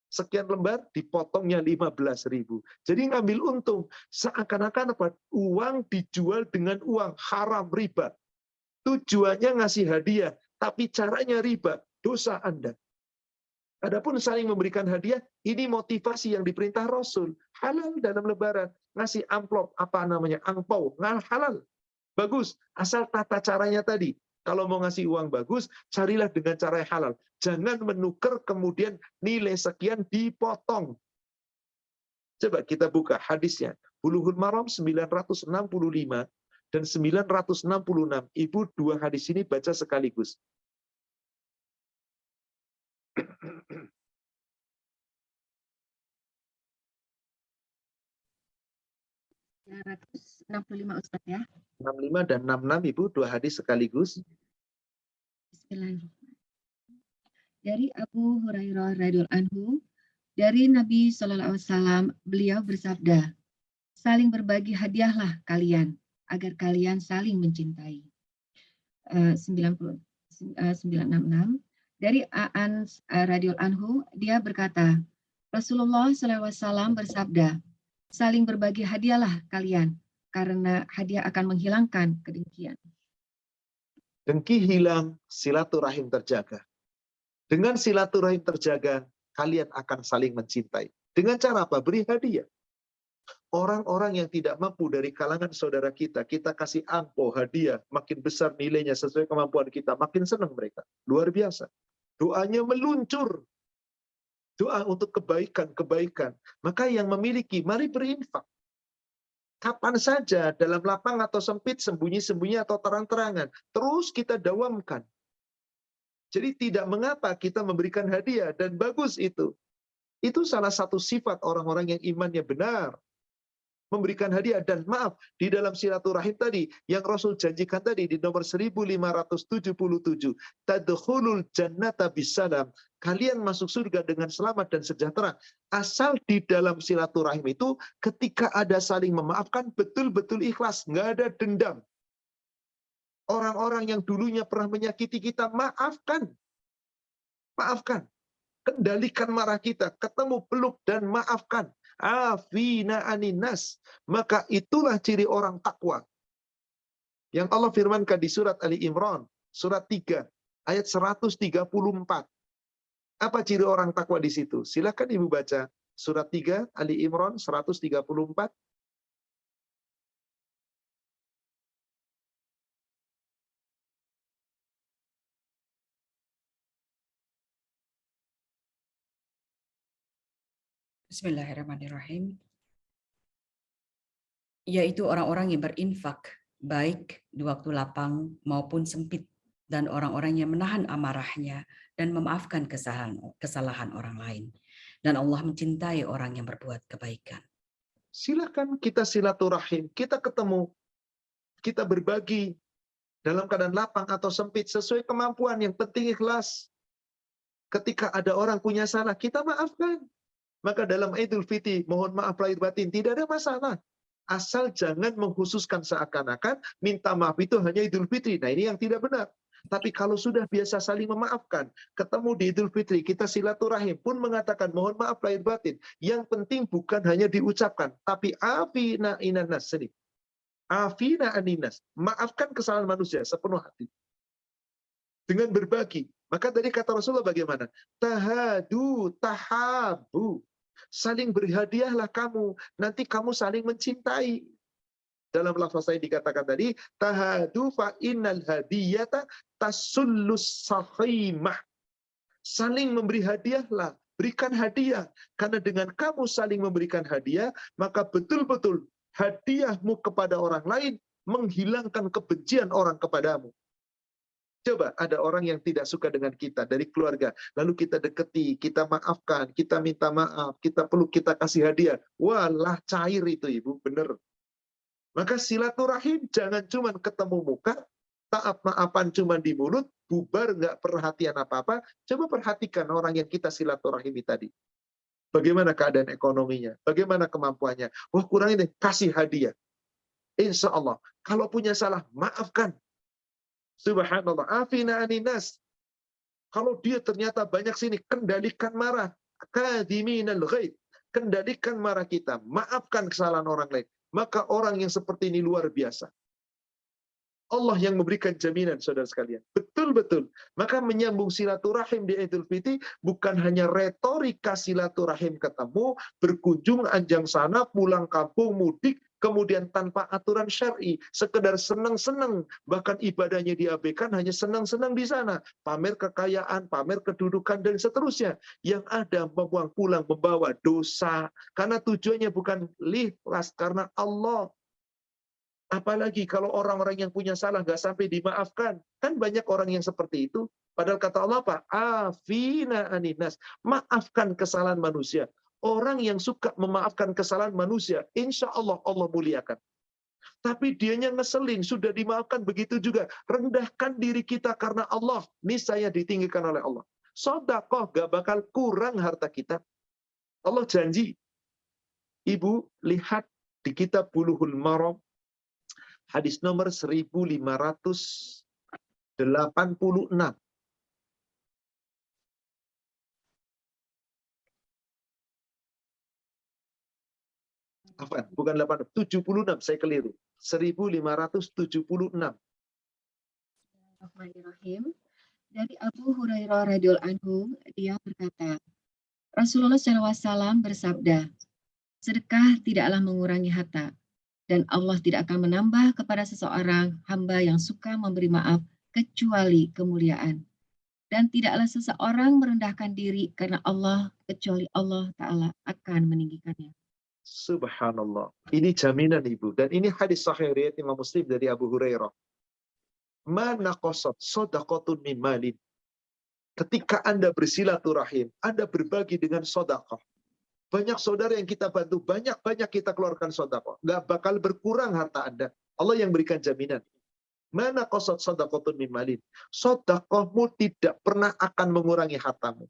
sekian lembar dipotongnya 15.000. Jadi ngambil untung. Seakan-akan apa? Uang dijual dengan uang, haram, riba. Tujuannya ngasih hadiah, tapi caranya riba, dosa Anda. Adapun saling memberikan hadiah, ini motivasi yang diperintah Rasul. Halal dalam Lebaran. Ngasih amplop, apa namanya, angpau, halal. Bagus, asal tata caranya tadi. Kalau mau ngasih uang bagus, carilah dengan cara yang halal. Jangan menukar kemudian nilai sekian dipotong. Coba kita buka hadisnya. Bulughul Maram 965 dan 966. Ibu dua hadis ini baca sekaligus. 965 Ustaz ya. 65 dan 66 Ibu dua hadis sekaligus. Bismillahirrahmanirrahim. Dari Abu Hurairah radhiyallahu anhu, dari Nabi Shallallahu alaihi wasallam, beliau bersabda, saling berbagi hadiahlah kalian agar kalian saling mencintai. 966. Dari Aan radhiyallahu anhu, dia berkata, Rasulullah Shallallahu alaihi wasallam bersabda, saling berbagi hadiahlah kalian karena hadiah akan menghilangkan kedengkian. Dengki hilang, silaturahim terjaga. Dengan silaturahim terjaga, kalian akan saling mencintai. Dengan cara apa? Beri hadiah. Orang-orang yang tidak mampu dari kalangan saudara kita, kita kasih angpau, hadiah, makin besar nilainya sesuai kemampuan kita, makin senang mereka. Luar biasa. Doanya meluncur. Doa untuk kebaikan-kebaikan. Maka yang memiliki, mari berinfak. Kapan saja, dalam lapang atau sempit, sembunyi-sembunyi atau terang-terangan. Terus kita dawamkan. Jadi tidak mengapa kita memberikan hadiah, dan bagus itu. Itu salah satu sifat orang-orang yang imannya benar. Memberikan hadiah, dan maaf, di dalam silaturahim tadi, yang Rasul janjikan tadi, di nomor 1577, tadkhulul jannata bisalam. Kalian masuk surga dengan selamat dan sejahtera. Asal di dalam silaturahim itu, ketika ada saling memaafkan, betul-betul ikhlas, nggak ada dendam. Orang-orang yang dulunya pernah menyakiti kita, maafkan. Maafkan. Kendalikan marah kita, ketemu peluk dan maafkan. Afina aninas. Maka itulah ciri orang takwa. Yang Allah firmankan di surat Ali Imran, surat 3, ayat 134. Apa ciri orang takwa di situ? Silakan Ibu baca. Surat 3, Ali Imran 134. Bismillahirrahmanirrahim. Yaitu orang-orang yang berinfak, baik di waktu lapang maupun sempit, dan orang-orang yang menahan amarahnya dan memaafkan kesalahan orang lain. Dan Allah mencintai orang yang berbuat kebaikan. Silakan kita silaturahim, kita ketemu, kita berbagi dalam keadaan lapang atau sempit sesuai kemampuan, yang penting ikhlas. Ketika ada orang punya salah, kita maafkan. Maka dalam Idul Fitri, mohon maaf lahir batin, tidak ada masalah. Asal jangan mengkhususkan seakan-akan minta maaf itu hanya Idul Fitri. Nah, ini yang tidak benar. Tapi kalau sudah biasa saling memaafkan, ketemu di Idul Fitri, kita silaturahim pun mengatakan mohon maaf lahir batin. Yang penting bukan hanya diucapkan, tapi afina inanas sedih. Afina aninas. Maafkan kesalahan manusia sepenuh hati. Dengan berbagi. Maka tadi kata Rasulullah bagaimana? Tahadu, tahabu. Saling berhadiahlah kamu, nanti kamu saling mencintai. Dalam lafaz saya dikatakan tadi, tahadu fa innal hadiyata tasullus sahimah. Saling memberi hadiahlah, berikan hadiah. Karena dengan kamu saling memberikan hadiah, maka betul-betul hadiahmu kepada orang lain menghilangkan kebencian orang kepadamu. Coba ada orang yang tidak suka dengan kita dari keluarga, lalu kita deketi, kita maafkan, kita minta maaf, kita peluk, kita kasih hadiah. Walah cair itu Ibu, bener. Maka silaturahim jangan cuma ketemu muka, maaf-maafan cuma di mulut, bubar nggak perhatian apa-apa. Coba perhatikan orang yang kita silaturahimi tadi. Bagaimana keadaan ekonominya, bagaimana kemampuannya. Wah kurang ini, kasih hadiah. Insya Allah, kalau punya salah, maafkan. Subhanallah, afina aninas. Kalau dia ternyata banyak sini, kendalikan marah. Kadhiminal ghaid. Kendalikan marah kita. Maafkan kesalahan orang lain. Maka orang yang seperti ini luar biasa. Allah yang memberikan jaminan, saudara sekalian. Betul-betul. Maka menyambung silaturahim di Idul Fitri bukan hanya retorika silaturahim ketemu, berkunjung anjang sana, pulang kampung, mudik, kemudian tanpa aturan syar'i, sekedar senang-senang, bahkan ibadahnya diabaikan, hanya senang-senang di sana, pamer kekayaan, pamer kedudukan, dan seterusnya. Yang ada membuang pulang membawa dosa, karena tujuannya bukan ikhlas karena Allah. Apalagi kalau orang-orang yang punya salah nggak sampai dimaafkan. Kan banyak orang yang seperti itu. Padahal kata Allah apa? Afina aninas. Maafkan kesalahan manusia. Orang yang suka memaafkan kesalahan manusia, insya Allah Allah muliakan. Tapi dianya ngeselin, sudah dimaafkan begitu juga. Rendahkan diri kita karena Allah. Niscaya ditinggikan oleh Allah. Sedekah gak bakal kurang harta kita. Allah janji. Ibu, lihat di kitab Bulughul Maram, hadis nomor 1586. Apa? Bukan 8, 76, saya keliru. 1576. Bismillahirrahmanirrahim. Dari Abu Hurairah radhiyallahu anhu, dia berkata, Rasulullah SAW bersabda, sedekah tidaklah mengurangi harta, dan Allah tidak akan menambah kepada seseorang hamba yang suka memberi maaf kecuali kemuliaan. Dan tidaklah seseorang merendahkan diri karena Allah kecuali Allah Ta'ala akan meninggikannya. Subhanallah. Ini jaminan Ibu. Dan ini hadis sahih riwayat Imam Muslim dari Abu Hurairah. Mana qasad shadaqatun min malin. Ketika Anda bersilaturahim, Anda berbagi dengan sedekah. Banyak saudara yang kita bantu, banyak-banyak kita keluarkan sedekah. Nggak bakal berkurang harta Anda. Allah yang berikan jaminan. Mana qasad shadaqatun min malin. Sedekahmu tidak pernah akan mengurangi hartamu.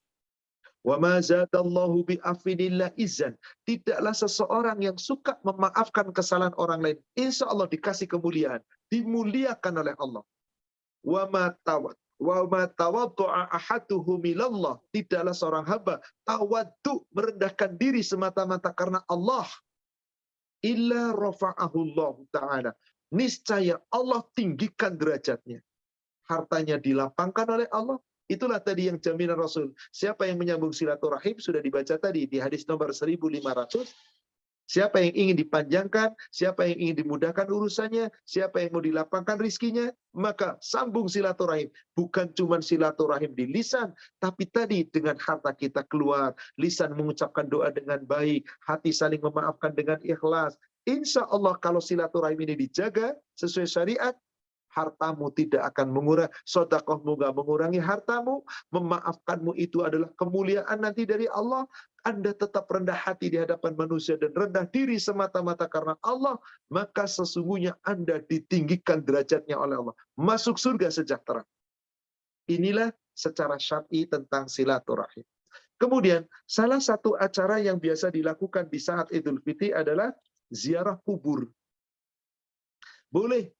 Wa ma zadallahu bi afinillah izan. Tidaklah seseorang yang suka memaafkan kesalahan orang lain, insya Allah dikasih kemuliaan, dimuliakan oleh Allah. Wa ma tawaddu'a ahaduhum ilallah. Tidaklah seorang hamba tawaddu, merendahkan diri semata-mata karena Allah, illa rafa'ahu Allah Ta'ala. Niscaya Allah tinggikan derajatnya. Hartanya dilapangkan oleh Allah. Itulah tadi yang jaminan Rasul. Siapa yang menyambung silaturahim sudah dibaca tadi di hadis nomor 1500. Siapa yang ingin dipanjangkan, siapa yang ingin dimudahkan urusannya, siapa yang mau dilapangkan rizkinya, maka sambung silaturahim. Bukan cuma silaturahim di lisan, tapi tadi dengan harta kita keluar, lisan mengucapkan doa dengan baik, hati saling memaafkan dengan ikhlas. Insya Allah kalau silaturahim ini dijaga sesuai syariat, hartamu tidak akan mengurang, sedekahmu gak mengurangi hartamu, memaafkanmu itu adalah kemuliaan nanti dari Allah. Anda tetap rendah hati di hadapan manusia dan rendah diri semata-mata karena Allah, maka sesungguhnya Anda ditinggikan derajatnya oleh Allah. Masuk surga sejahtera. Inilah secara syar'i tentang silaturahim. Kemudian, salah satu acara yang biasa dilakukan di saat Idul Fitri adalah ziarah kubur. Boleh.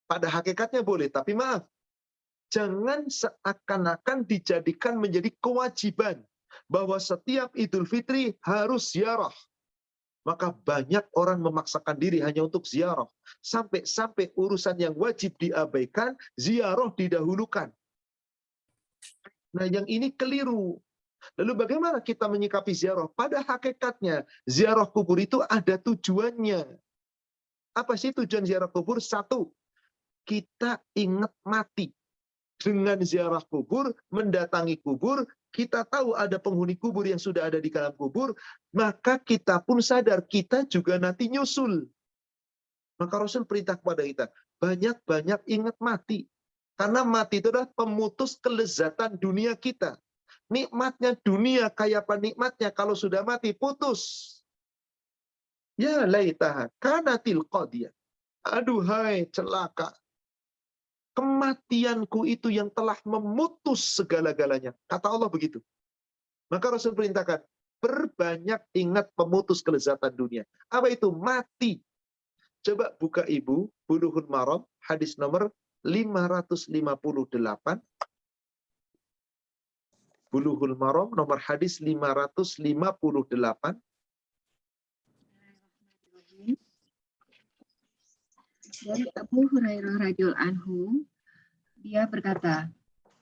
Pada hakikatnya boleh, tapi maaf, jangan seakan-akan dijadikan menjadi kewajiban bahwa setiap Idul Fitri harus ziarah. Maka banyak orang memaksakan diri hanya untuk ziarah. Sampai urusan yang wajib diabaikan, ziarah didahulukan. Nah, yang ini keliru. Lalu bagaimana kita menyikapi ziarah? Pada hakikatnya, ziarah kubur itu ada tujuannya. Apa sih tujuan ziarah kubur? Satu, kita ingat mati. Dengan ziarah kubur, mendatangi kubur, kita tahu ada penghuni kubur yang sudah ada di dalam kubur, maka kita pun sadar, kita juga nanti nyusul. Maka Rasul perintah kepada kita, banyak-banyak ingat mati. Karena mati itu adalah pemutus kelezatan dunia kita. Nikmatnya dunia, kayak apa nikmatnya kalau sudah mati, putus. Ya laitaha kanatil qadiyah. Aduhai celaka. Kematianku itu yang telah memutus segala-galanya. Kata Allah begitu. Maka Rasul perintahkan, berbanyak ingat pemutus kelezatan dunia. Apa itu? Mati. Coba buka Ibu, Bulughul Maram, hadis nomor 558. Bulughul Maram, nomor hadis 558. Dari Abu Hurairah radhiyallahu anhu, dia berkata,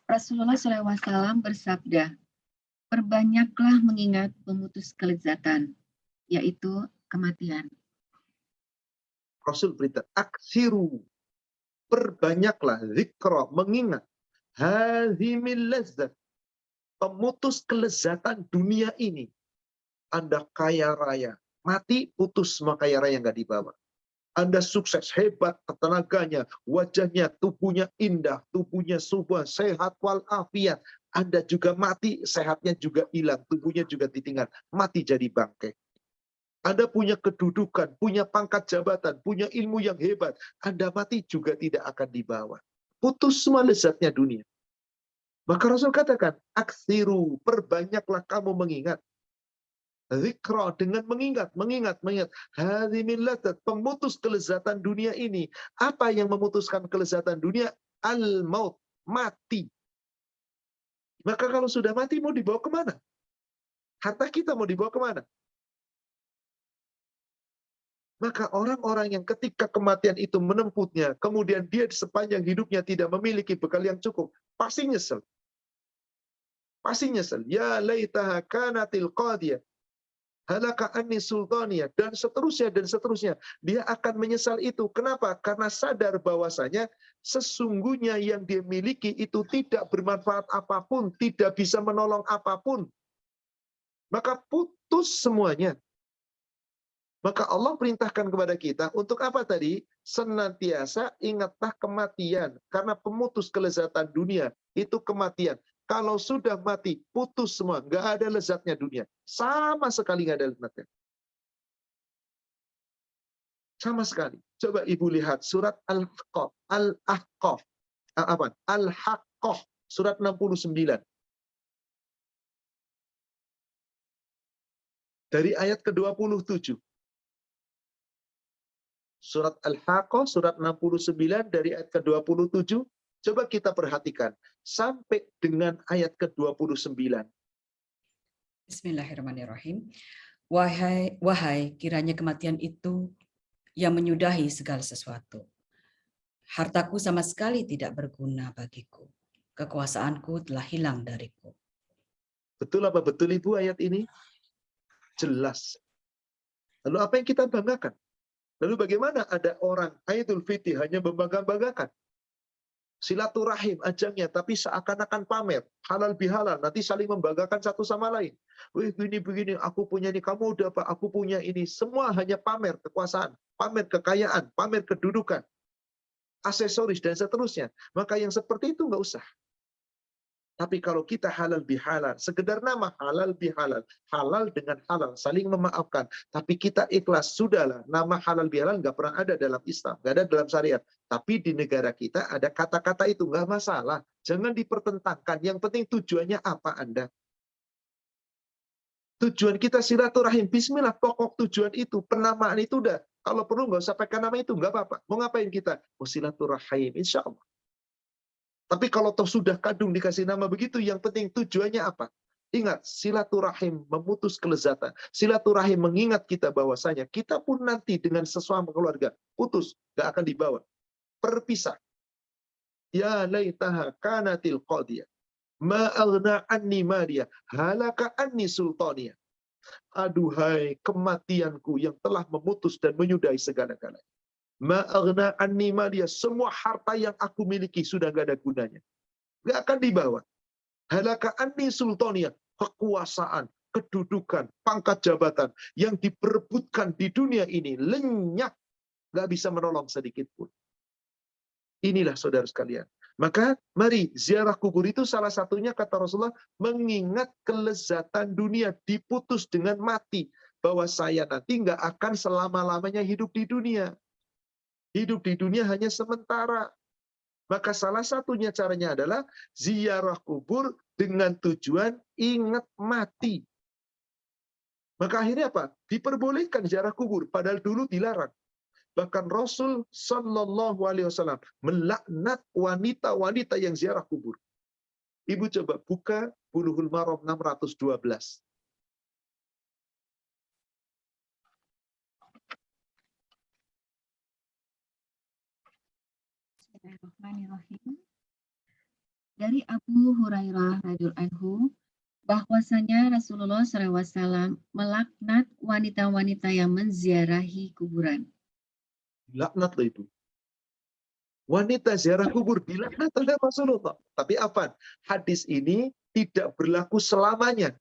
Rasulullah SAW bersabda, perbanyaklah mengingat pemutus kelezatan, yaitu kematian. Rasul perintah, aksiru, perbanyaklah zikra, mengingat hazimil lazzat, pemutus kelezatan dunia ini. Anda kaya raya, mati putus semua kaya raya nggak dibawa. Anda sukses, hebat, tenaganya, wajahnya, tubuhnya indah, tubuhnya subah, sehat walafiat. Anda juga mati, sehatnya juga hilang, tubuhnya juga ditinggal, mati jadi bangkai. Anda punya kedudukan, punya pangkat jabatan, punya ilmu yang hebat, Anda mati juga tidak akan dibawa. Putus semua lezatnya dunia. Maka Rasul katakan, aksiru, perbanyaklah kamu mengingat. Zikra, dengan mengingat. Hadhimil lazzat, pemutus kelezatan dunia ini. Apa yang memutuskan kelezatan dunia? Al-maut, mati. Maka kalau sudah mati mau dibawa kemana? Harta kita mau dibawa kemana? Maka orang-orang yang ketika kematian itu menemputnya, kemudian dia sepanjang hidupnya tidak memiliki bekal yang cukup, pasti nyesel. Pasti nyesel. Ya laitaha kanatil qadiyah. Halaka anni sultania, dan seterusnya. Dia akan menyesal itu. Kenapa? Karena sadar bahwasanya sesungguhnya yang dia miliki itu tidak bermanfaat apapun, tidak bisa menolong apapun. Maka putus semuanya. Maka Allah perintahkan kepada kita untuk apa tadi? Senantiasa ingatlah kematian. Karena pemutus kelezatan dunia itu kematian. Kalau sudah mati, putus semua. Nggak ada lezatnya dunia. Sama sekali nggak ada lezatnya. Sama sekali. Coba Ibu lihat surat Al-Ahqaf. Al-Ahqaf. Al-Haqqah. Surat 69. Dari ayat ke-27. Surat Al-Haqqah, surat 69 dari ayat ke-27. Coba kita perhatikan. Sampai dengan ayat ke-29. Bismillahirrahmanirrahim. Wahai kiranya kematian itu yang menyudahi segala sesuatu. Hartaku sama sekali tidak berguna bagiku. Kekuasaanku telah hilang dariku. Betul apa betul Ibu ayat ini? Jelas. Lalu apa yang kita banggakan? Lalu bagaimana ada orang Idul Fitri hanya membangga-banggakan? Silaturahim ajangnya, tapi seakan-akan pamer. Halal bihalal, nanti saling membanggakan satu sama lain. Wih, begini, aku punya ini, kamu udah apa? Aku punya ini. Semua hanya pamer kekuasaan, pamer kekayaan, pamer kedudukan, aksesoris, dan seterusnya. Maka yang seperti itu nggak usah. Tapi kalau kita halal bihalal, sekedar nama halal bihalal, halal dengan halal, saling memaafkan. Tapi kita ikhlas, sudahlah, nama halal bihalal nggak pernah ada dalam Islam, nggak ada dalam syariat. Tapi di negara kita ada kata-kata itu, nggak masalah. Jangan dipertentangkan, yang penting tujuannya apa Anda. Tujuan kita silaturahim, bismillah, pokok tujuan itu, penamaan itu udah. Kalau perlu nggak usah pakai nama itu, nggak apa-apa. Mau ngapain kita? Mau silaturahim, insya Allah. Tapi kalau toh sudah kadung dikasih nama begitu, yang penting tujuannya apa? Ingat, silaturahim memutus kelezatan. Silaturahim mengingat kita bahwasanya kita pun nanti dengan sesama keluarga putus, gak akan dibawa. Perpisah. Ya laitaha kanatil qadiyah. Ma aghna anni maliya, halaka anni sultaniya. Aduhai kematianku yang telah memutus dan menyudahi segala-galanya. Ma'aghna anni maliya, semua harta yang aku miliki sudah gak ada gunanya. Gak akan dibawa. Halaka anni sultaniya, kekuasaan, kedudukan, pangkat jabatan yang diperebutkan di dunia ini lenyap, gak bisa menolong sedikit pun. Inilah saudara sekalian. Maka mari ziarah kubur itu salah satunya kata Rasulullah mengingat kelezatan dunia diputus dengan mati. Bahwa saya nanti gak akan selama-lamanya hidup di dunia. Hidup di dunia hanya sementara. Maka salah satunya caranya adalah ziarah kubur dengan tujuan ingat mati. Maka akhirnya apa? Diperbolehkan ziarah kubur, padahal dulu dilarang. Bahkan Rasul Shallallahu Alaihi Wasallam melaknat wanita-wanita yang ziarah kubur. Ibu coba buka Bulughul Maram 612. Bismillahirrahmanirrahim. Dari Abu Hurairah radhiyallahu anhu bahwasanya Rasulullah SAW melaknat wanita-wanita yang menziarahi kuburan. Dilaknat loh Ibu. Wanita ziarah kubur dilaknat oleh Rasulullah. Tapi apa? Hadis ini tidak berlaku selamanya.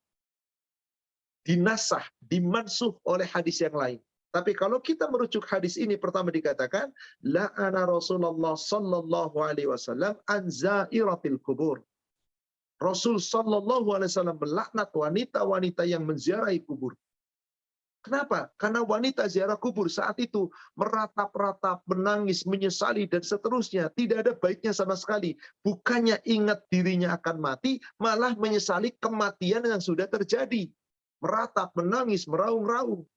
Dinasah, dimansuh oleh hadis yang lain. Tapi kalau kita merujuk hadis ini, pertama dikatakan, la'ana Rasulullah sallallahu alaihi wasallam an zairatil kubur. Rasul sallallahu alaihi wasallam melaknat wanita-wanita yang menziarahi kubur. Kenapa? Karena wanita ziarah kubur saat itu meratap-ratap, menangis, menyesali, dan seterusnya. Tidak ada baiknya sama sekali. Bukannya ingat dirinya akan mati, malah menyesali kematian yang sudah terjadi. Meratap, menangis, meraung-raung.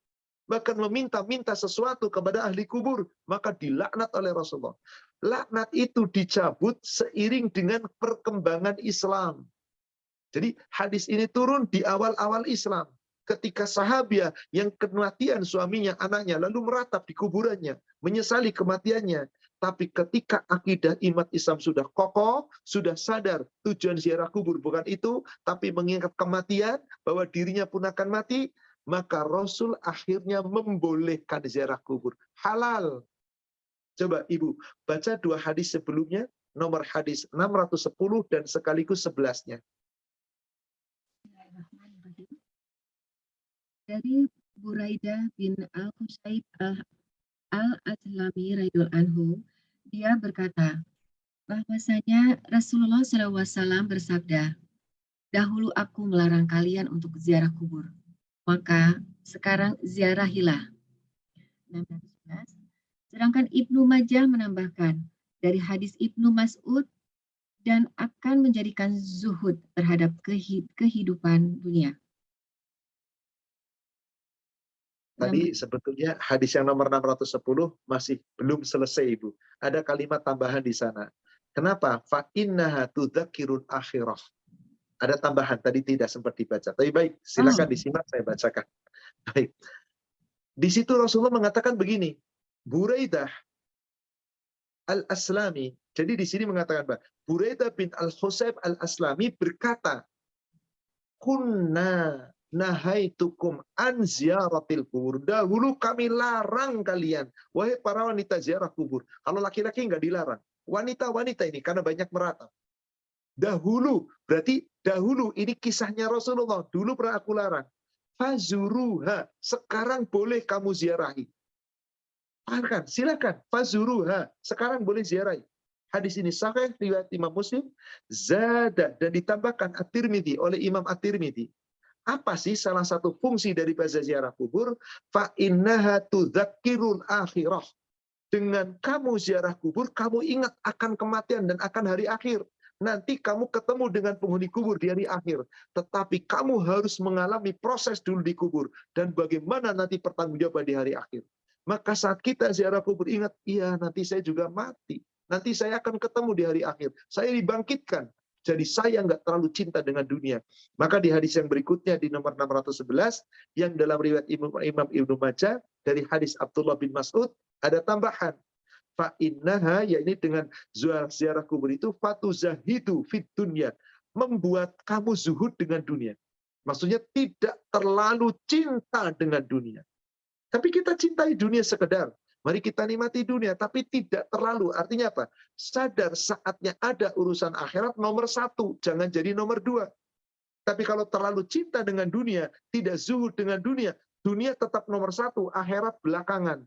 Bahkan meminta-minta sesuatu kepada ahli kubur. Maka dilaknat oleh Rasulullah. Laknat itu dicabut seiring dengan perkembangan Islam. Jadi hadis ini turun di awal-awal Islam. Ketika sahabiah yang kematian suaminya, anaknya, lalu meratap di kuburannya, menyesali kematiannya. Tapi ketika akidah iman Islam sudah kokoh, sudah sadar tujuan ziarah kubur bukan itu, tapi mengingat kematian, bahwa dirinya pun akan mati, maka Rasul akhirnya membolehkan ziarah kubur. Halal. Coba Ibu, baca 2 hadis sebelumnya, nomor hadis 610 dan sekaligus 11-nya. Dari Buraidah bin Al-Husayb Al-Aslami radhiyallahu anhu, dia berkata, bahwasanya Rasulullah SAW bersabda, dahulu aku melarang kalian untuk ziarah kubur, maka sekarang ziarahilah. 611. Sedangkan Ibnu Majah menambahkan, dari hadis Ibnu Mas'ud, dan akan menjadikan zuhud terhadap kehidupan dunia. Tadi sebetulnya hadis yang nomor 610 masih belum selesai Ibu. Ada kalimat tambahan di sana. Kenapa? Fa innaha tudzakirul akhirah. Ada tambahan, tadi tidak sempat dibaca. Tapi baik, silakan disimak, saya bacakan. Baik. Di situ Rasulullah mengatakan begini, Buraidah Al-Aslami. Jadi di sini mengatakan, Buraidah bin Al-Husayb Al-Aslami berkata, kunna nahaitukum an ziyaratil kubur. Dahulu kami larang kalian, wahai para wanita ziarah kubur. Kalau laki-laki nggak dilarang. Wanita-wanita ini karena banyak meratap. Dahulu, berarti dahulu ini kisahnya Rasulullah. Dulu pernah aku larang. Fazuruha, sekarang boleh kamu ziarahi. Silakan. Fazuruha, sekarang boleh ziarahi. Hadis ini sahih riwayat Imam Muslim, zada, dan ditambahkan At-Tirmidzi oleh Imam At-Tirmidzi. Apa sih salah satu fungsi dari ziarah kubur? Fa innaha tudzakirul akhirah. Dengan kamu ziarah kubur, kamu ingat akan kematian dan akan hari akhir. Nanti kamu ketemu dengan penghuni kubur di hari akhir. Tetapi kamu harus mengalami proses dulu di kubur. Dan bagaimana nanti pertanggungjawaban di hari akhir. Maka saat kita ziarah kubur, ingat, iya nanti saya juga mati. Nanti saya akan ketemu di hari akhir. Saya dibangkitkan. Jadi saya nggak terlalu cinta dengan dunia. Maka di hadis yang berikutnya di nomor 611, yang dalam riwayat Imam Ibnu Majah, dari hadis Abdullah bin Mas'ud, ada tambahan. Fa innaha, yakni dengan ziarah kubur itu, fatuzahidu fid dunya, membuat kamu zuhud dengan dunia. Maksudnya tidak terlalu cinta dengan dunia. Tapi kita cintai dunia sekedar. Mari kita nikmati dunia, tapi tidak terlalu. Artinya apa? Sadar saatnya ada urusan akhirat nomor 1, jangan jadi nomor 2. Tapi kalau terlalu cinta dengan dunia, tidak zuhud dengan dunia, dunia tetap nomor 1, akhirat belakangan.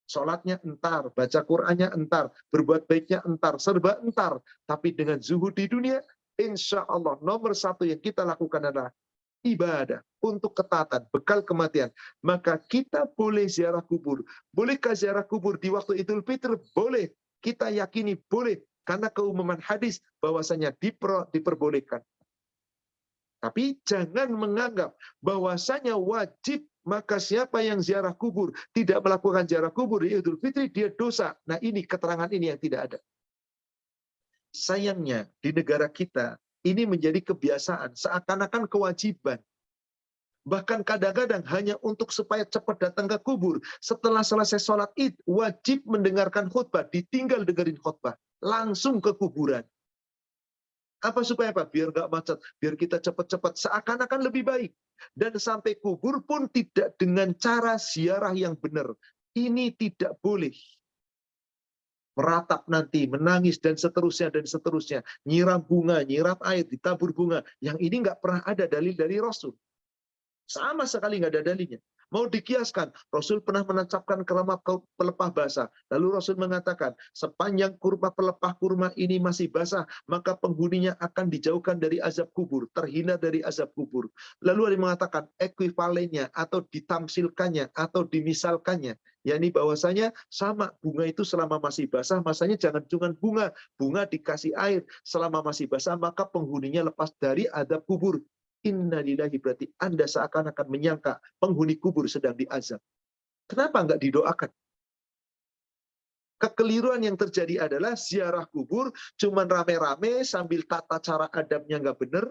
Sholatnya entar, baca Qur'annya entar, berbuat baiknya entar, serba entar. Tapi dengan zuhud di dunia, insya Allah nomor 1 yang kita lakukan adalah ibadah untuk ketaatan, bekal kematian. Maka kita boleh ziarah kubur. Bolehkah ziarah kubur di waktu Idul Fitri? Boleh. Kita yakini boleh. Karena keumuman hadis bahwasanya diperbolehkan. Tapi jangan menganggap bahwasanya wajib, maka siapa yang ziarah kubur tidak melakukan ziarah kubur di Idul Fitri, dia dosa. Nah ini keterangan ini yang tidak ada. Sayangnya di negara kita, ini menjadi kebiasaan, seakan-akan kewajiban. Bahkan kadang-kadang hanya untuk supaya cepat datang ke kubur. Setelah selesai sholat id, wajib mendengarkan khutbah. Ditinggal dengerin khutbah. Langsung ke kuburan. Apa supaya apa? Biar nggak macet. Biar kita cepat-cepat. Seakan-akan lebih baik. Dan sampai kubur pun tidak dengan cara ziarah yang benar. Ini tidak boleh. meratap nanti, menangis, dan seterusnya, dan seterusnya. Nyiram bunga, nyiram air, ditabur bunga. Yang ini nggak pernah ada dalil dari Rasul. Sama sekali nggak ada dalilnya. Mau dikiaskan, Rasul pernah menancapkan kelama pelepah basah. Lalu Rasul mengatakan, sepanjang kurma pelepah kurma ini masih basah, maka penghuninya akan dijauhkan dari azab kubur, terhindar dari azab kubur. Lalu ada yang mengatakan ekuivalennya, atau ditamsilkannya, atau dimisalkannya. Yakni bahwasanya sama bunga itu selama masih basah, masanya jangan cuma bunga. Bunga dikasih air, selama masih basah, maka penghuninya lepas dari azab kubur. Innalillahi, berarti Anda seakan-akan menyangka penghuni kubur sedang diazab. Kenapa nggak didoakan? Kekeliruan yang terjadi adalah ziarah kubur cuman rame-rame sambil tata cara adabnya nggak benar.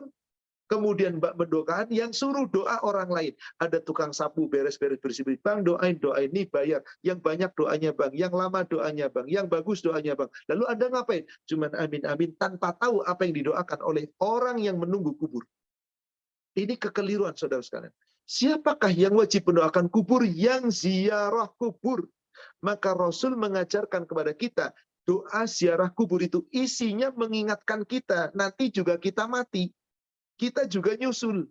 Kemudian Mbak mendoakan, yang suruh doa orang lain. Ada tukang sapu beres-beres bersih-bersih. Bang, doain nih bayar. Yang banyak doanya Bang. Yang lama doanya Bang. Yang bagus doanya Bang. Lalu Anda ngapain? Cuman amin-amin tanpa tahu apa yang didoakan oleh orang yang menunggu kubur. Ini kekeliruan, saudara sekalian. Siapakah yang wajib mendoakan kubur? Yang ziarah kubur. Maka Rasul mengajarkan kepada kita, doa ziarah kubur itu isinya mengingatkan kita, nanti juga kita mati. Kita juga nyusul.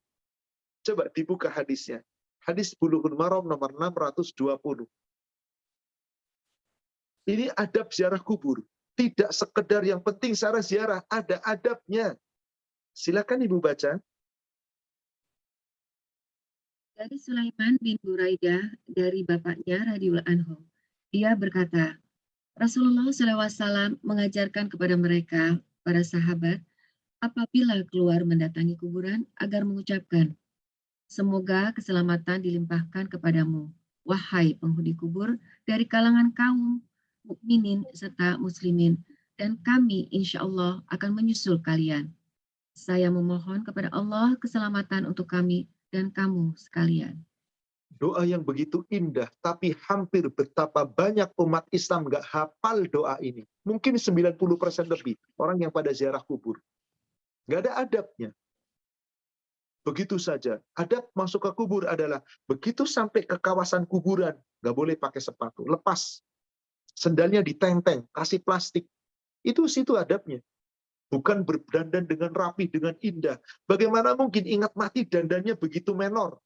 Coba dibuka hadisnya. Hadis Bulughul Maram nomor 620. Ini adab ziarah kubur. Tidak sekedar yang penting secara ziarah, ada adabnya. Silakan Ibu baca. Dari Sulaiman bin Buraidah dari bapaknya radhiyallahu anhu. Dia berkata, Rasulullah SAW mengajarkan kepada mereka, para sahabat, apabila keluar mendatangi kuburan agar mengucapkan, semoga keselamatan dilimpahkan kepadamu, wahai penghuni kubur dari kalangan kaum mukminin serta muslimin, dan kami insya Allah akan menyusul kalian. Saya memohon kepada Allah keselamatan untuk kami dan kamu sekalian. Doa yang begitu indah, tapi hampir betapa banyak umat Islam nggak hafal doa ini. Mungkin 90% lebih orang yang pada ziarah kubur. Nggak ada adabnya. Begitu saja. Adab masuk ke kubur adalah, begitu sampai ke kawasan kuburan, nggak boleh pakai sepatu. Lepas. Sendalnya ditenteng, kasih plastik. Itu situ adabnya. Bukan berdandan dengan rapi, dengan indah. Bagaimana mungkin ingat mati dandannya begitu menor?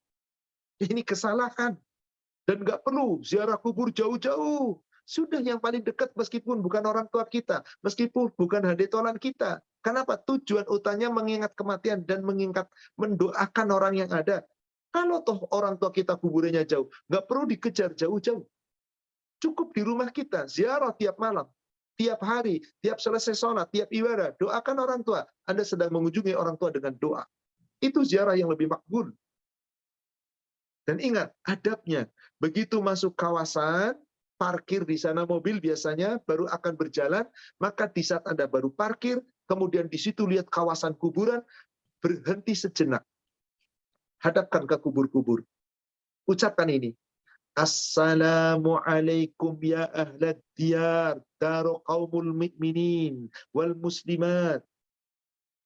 Ini kesalahan. Dan nggak perlu ziarah kubur jauh-jauh. Sudah yang paling dekat meskipun bukan orang tua kita. Meskipun bukan hadetolan kita. Kenapa? Tujuan utamanya mengingat kematian dan mendoakan orang yang ada. Kalau toh orang tua kita kuburannya jauh, nggak perlu dikejar jauh-jauh. Cukup di rumah kita, ziarah tiap malam. Tiap hari, tiap selesai sholat, tiap ibadah, doakan orang tua. Anda sedang mengunjungi orang tua dengan doa. Itu ziarah yang lebih makbul. Dan ingat, adabnya. Begitu masuk kawasan, parkir di sana mobil biasanya, baru akan berjalan, maka di saat Anda baru parkir, kemudian di situ lihat kawasan kuburan, berhenti sejenak. Hadapkan ke kubur-kubur. Ucapkan ini. Assalamualaikum ya ahlad diyar, daru qaumul mu'minin wal muslimat,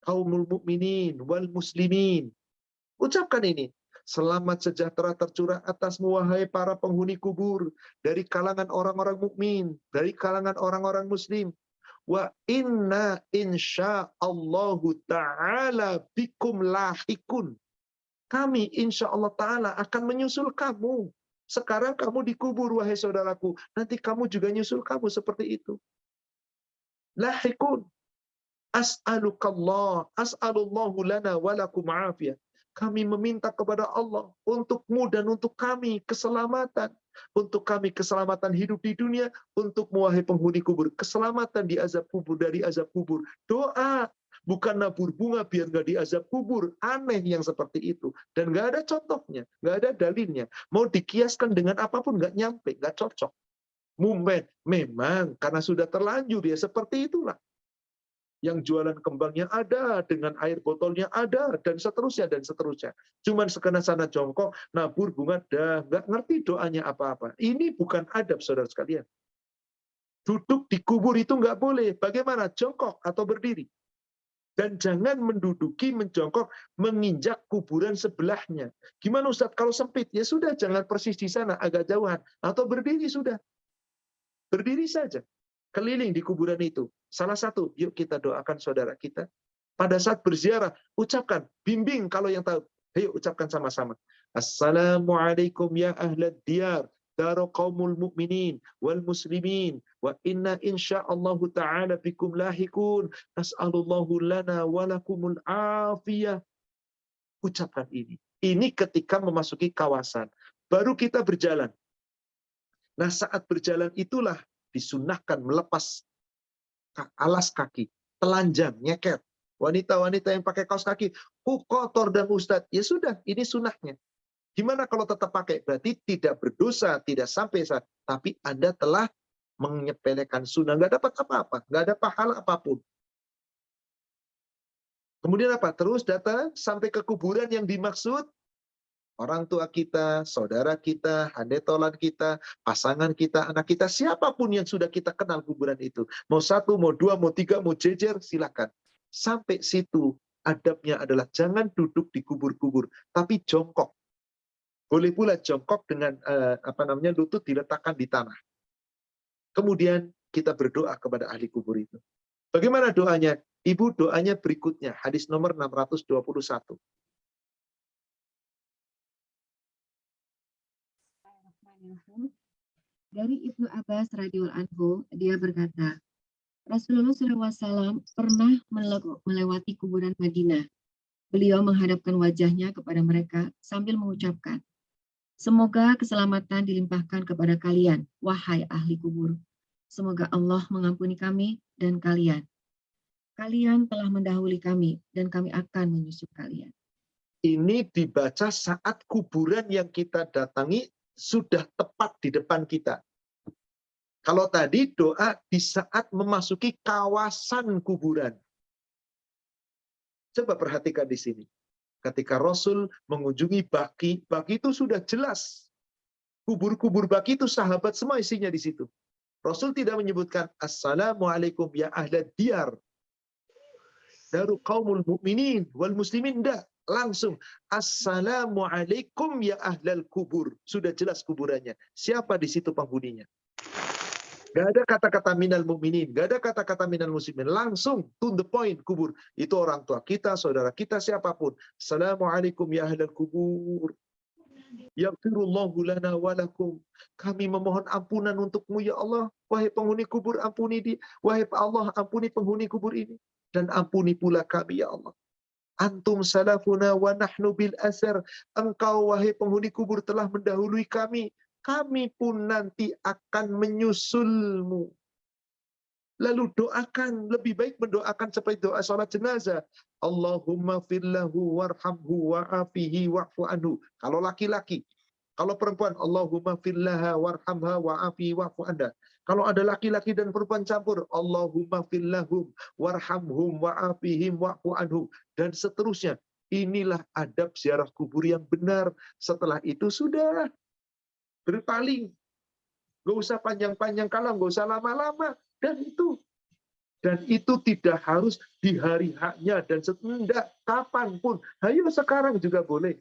qaumul mu'minin wal muslimin. Ucapkan ini. Selamat sejahtera tercurah atasmu wahai para penghuni kubur, dari kalangan orang-orang mukmin, dari kalangan orang-orang muslim. Wa inna insyaallahu ta'ala bikum lahikun. Kami insya Allah Ta'ala akan menyusul kamu. Sekarang kamu dikubur, wahai saudaraku. Nanti kamu juga nyusul kamu seperti itu. Lahikun. As'alukallah. As'alullahu lana walakum afiyah. Kami meminta kepada Allah untukmu dan untuk kami keselamatan. Untuk kami keselamatan hidup di dunia. Untuk wahai penghuni kubur. Keselamatan di azab kubur, dari azab kubur. Doa. Bukan nabur bunga biar nggak diazab kubur. Aneh yang seperti itu. Dan nggak ada contohnya. Nggak ada dalilnya. Mau dikiaskan dengan apapun nggak nyampe. Nggak cocok. Memang karena sudah terlanjur ya seperti itulah. Yang jualan kembangnya ada, dengan air botolnya ada, dan seterusnya, dan seterusnya. Cuman sekena sana jongkok, nabur bunga, dah nggak ngerti doanya apa-apa. Ini bukan adab, saudara sekalian. Duduk di kubur itu nggak boleh. Bagaimana? Jongkok atau berdiri. Dan jangan menduduki, menjongkok, menginjak kuburan sebelahnya. Gimana Ustaz? Kalau sempit, ya sudah, jangan persis di sana, agak jauhan. Atau berdiri sudah. Berdiri saja. keliling di kuburan itu. Salah satu, yuk kita doakan saudara kita. Pada saat berziarah, ucapkan, bimbing kalau yang tahu. Ayo ucapkan sama-sama. Assalamualaikum ya ahlad diyar, daru qaumul mu'minin wal muslimin, wa inna insyaallahu ta'ala bikum lahikun, nas'alullahu lana walakumul afiyah. Ucapkan ini. Ini ketika memasuki kawasan. Baru kita berjalan. Nah, saat berjalan itulah disunnahkan melepas alas kaki, telanjang, nyeket. Wanita-wanita yang pakai kaos kaki, kotor dan Ustadz. Ya sudah, ini sunnahnya. Gimana kalau tetap pakai? Berarti tidak berdosa, tidak sampai saat. Tapi Anda telah menyepelekan sunnah. Nggak dapat apa-apa, nggak ada pahala apapun. Kemudian apa? Terus datang sampai ke kuburan yang dimaksud. Orang tua kita, saudara kita, handetolan kita, pasangan kita, anak kita, siapapun yang sudah kita kenal kuburan itu. Mau satu, mau dua, mau tiga, mau jejer, silakan. Sampai situ adabnya adalah jangan duduk di kubur-kubur, tapi jongkok. Boleh pula jongkok dengan lutut diletakkan di tanah. Kemudian kita berdoa kepada ahli kubur itu. Bagaimana doanya? Ibu, doanya berikutnya, hadis nomor 621. Dari Ibnu Abbas radhiyallahu anhu, dia berkata, Rasulullah SAW pernah melewati kuburan Madinah. Beliau menghadapkan wajahnya kepada mereka sambil mengucapkan, semoga keselamatan dilimpahkan kepada kalian, wahai ahli kubur. Semoga Allah mengampuni kami dan kalian. Kalian telah mendahului kami dan kami akan menyusul kalian. Ini dibaca saat kuburan yang kita datangi sudah tepat di depan kita. Kalau tadi doa di saat memasuki kawasan kuburan. Coba perhatikan di sini. Ketika Rasul mengunjungi Baqi, Baqi itu sudah jelas. Kubur-kubur Baqi itu sahabat semua isinya di situ. Rasul tidak menyebutkan Assalamualaikum ya ahlad diyar, daru qaumul mu'minin wal muslimin. Enggak. Langsung Assalamualaikum ya ahlal kubur. Sudah jelas kuburannya. Siapa di situ penghuninya? Gak ada kata-kata minal mu'minin, gak ada kata-kata minal muslimin. Langsung to the point kubur. Itu orang tua kita, saudara kita, siapapun. Assalamualaikum ya ahlal kubur. Yaghfirullahu lana walakum. Kami memohon ampunan untukmu ya Allah. Wahai penghuni kubur, ampuni dia. Wahai Allah, ampuni penghuni kubur ini. Dan ampuni pula kami ya Allah. Antum salafuna wa nahnu bil asar. Engkau wahai penghuni kubur telah mendahului kami. Kami pun nanti akan menyusulmu. Lalu doakan, lebih baik mendoakan seperti doa salat jenazah. Allahumma firlahu warhamhu wa'afihi wa'fu anhu. Kalau laki-laki. Kalau perempuan, Allahumma firlaha warhamha wa'afihi wa'fu anha. Kalau ada laki-laki dan perempuan campur, Allahumma firlahum warhamhum wa'afihim wa'fu anhu. Dan seterusnya. Inilah adab ziarah kubur yang benar. Setelah itu sudah berpaling. Gak usah panjang-panjang kalam, gak usah lama-lama. Dan itu tidak harus di hari haknya dan setendak kapanpun. Ayo sekarang juga boleh.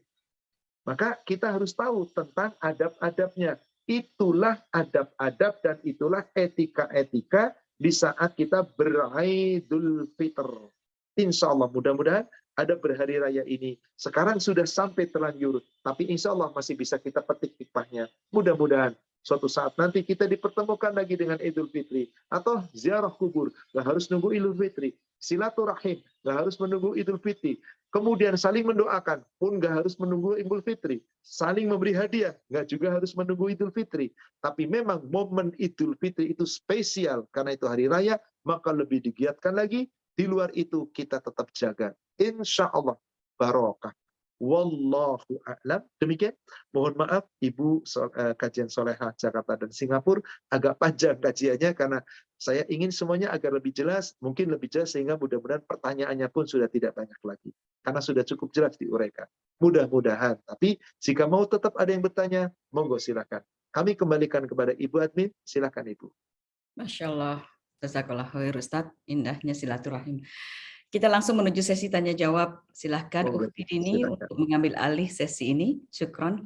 Maka kita harus tahu tentang adab-adabnya. Itulah adab-adab dan itulah etika-etika di saat kita beridul fitr. Insya Allah mudah-mudahan adab berhari raya ini sekarang sudah sampai terlanjur. Tapi insya Allah masih bisa kita petik hikmahnya. Mudah-mudahan suatu saat nanti kita dipertemukan lagi dengan Idul Fitri atau ziarah kubur. Nggak harus nunggu Idul Fitri. Silaturahim, nggak harus menunggu Idul Fitri. Kemudian saling mendoakan, pun nggak harus menunggu Idul Fitri. Saling memberi hadiah, nggak juga harus menunggu Idul Fitri. Tapi memang momen Idul Fitri itu spesial. Karena itu hari raya, maka lebih digiatkan lagi. Di luar itu kita tetap jaga. Insya Allah, barokah. Wallahu a'lam. Demikian. Mohon maaf Ibu kajian Solehah Jakarta dan Singapura agak panjang kajiannya karena saya ingin semuanya agar lebih jelas, mungkin lebih jelas sehingga mudah-mudahan pertanyaannya pun sudah tidak banyak lagi. Karena sudah cukup jelas diuraikan. Mudah-mudahan. Tapi jika mau tetap ada yang bertanya, monggo silakan. Kami kembalikan kepada Ibu Admin. Silakan Ibu. Masya Allah. Jazakallah khair Ustaz. Indahnya silaturahim. Kita langsung menuju sesi tanya jawab. Silahkan Ukti Dini untuk mengambil alih sesi ini. Syukron.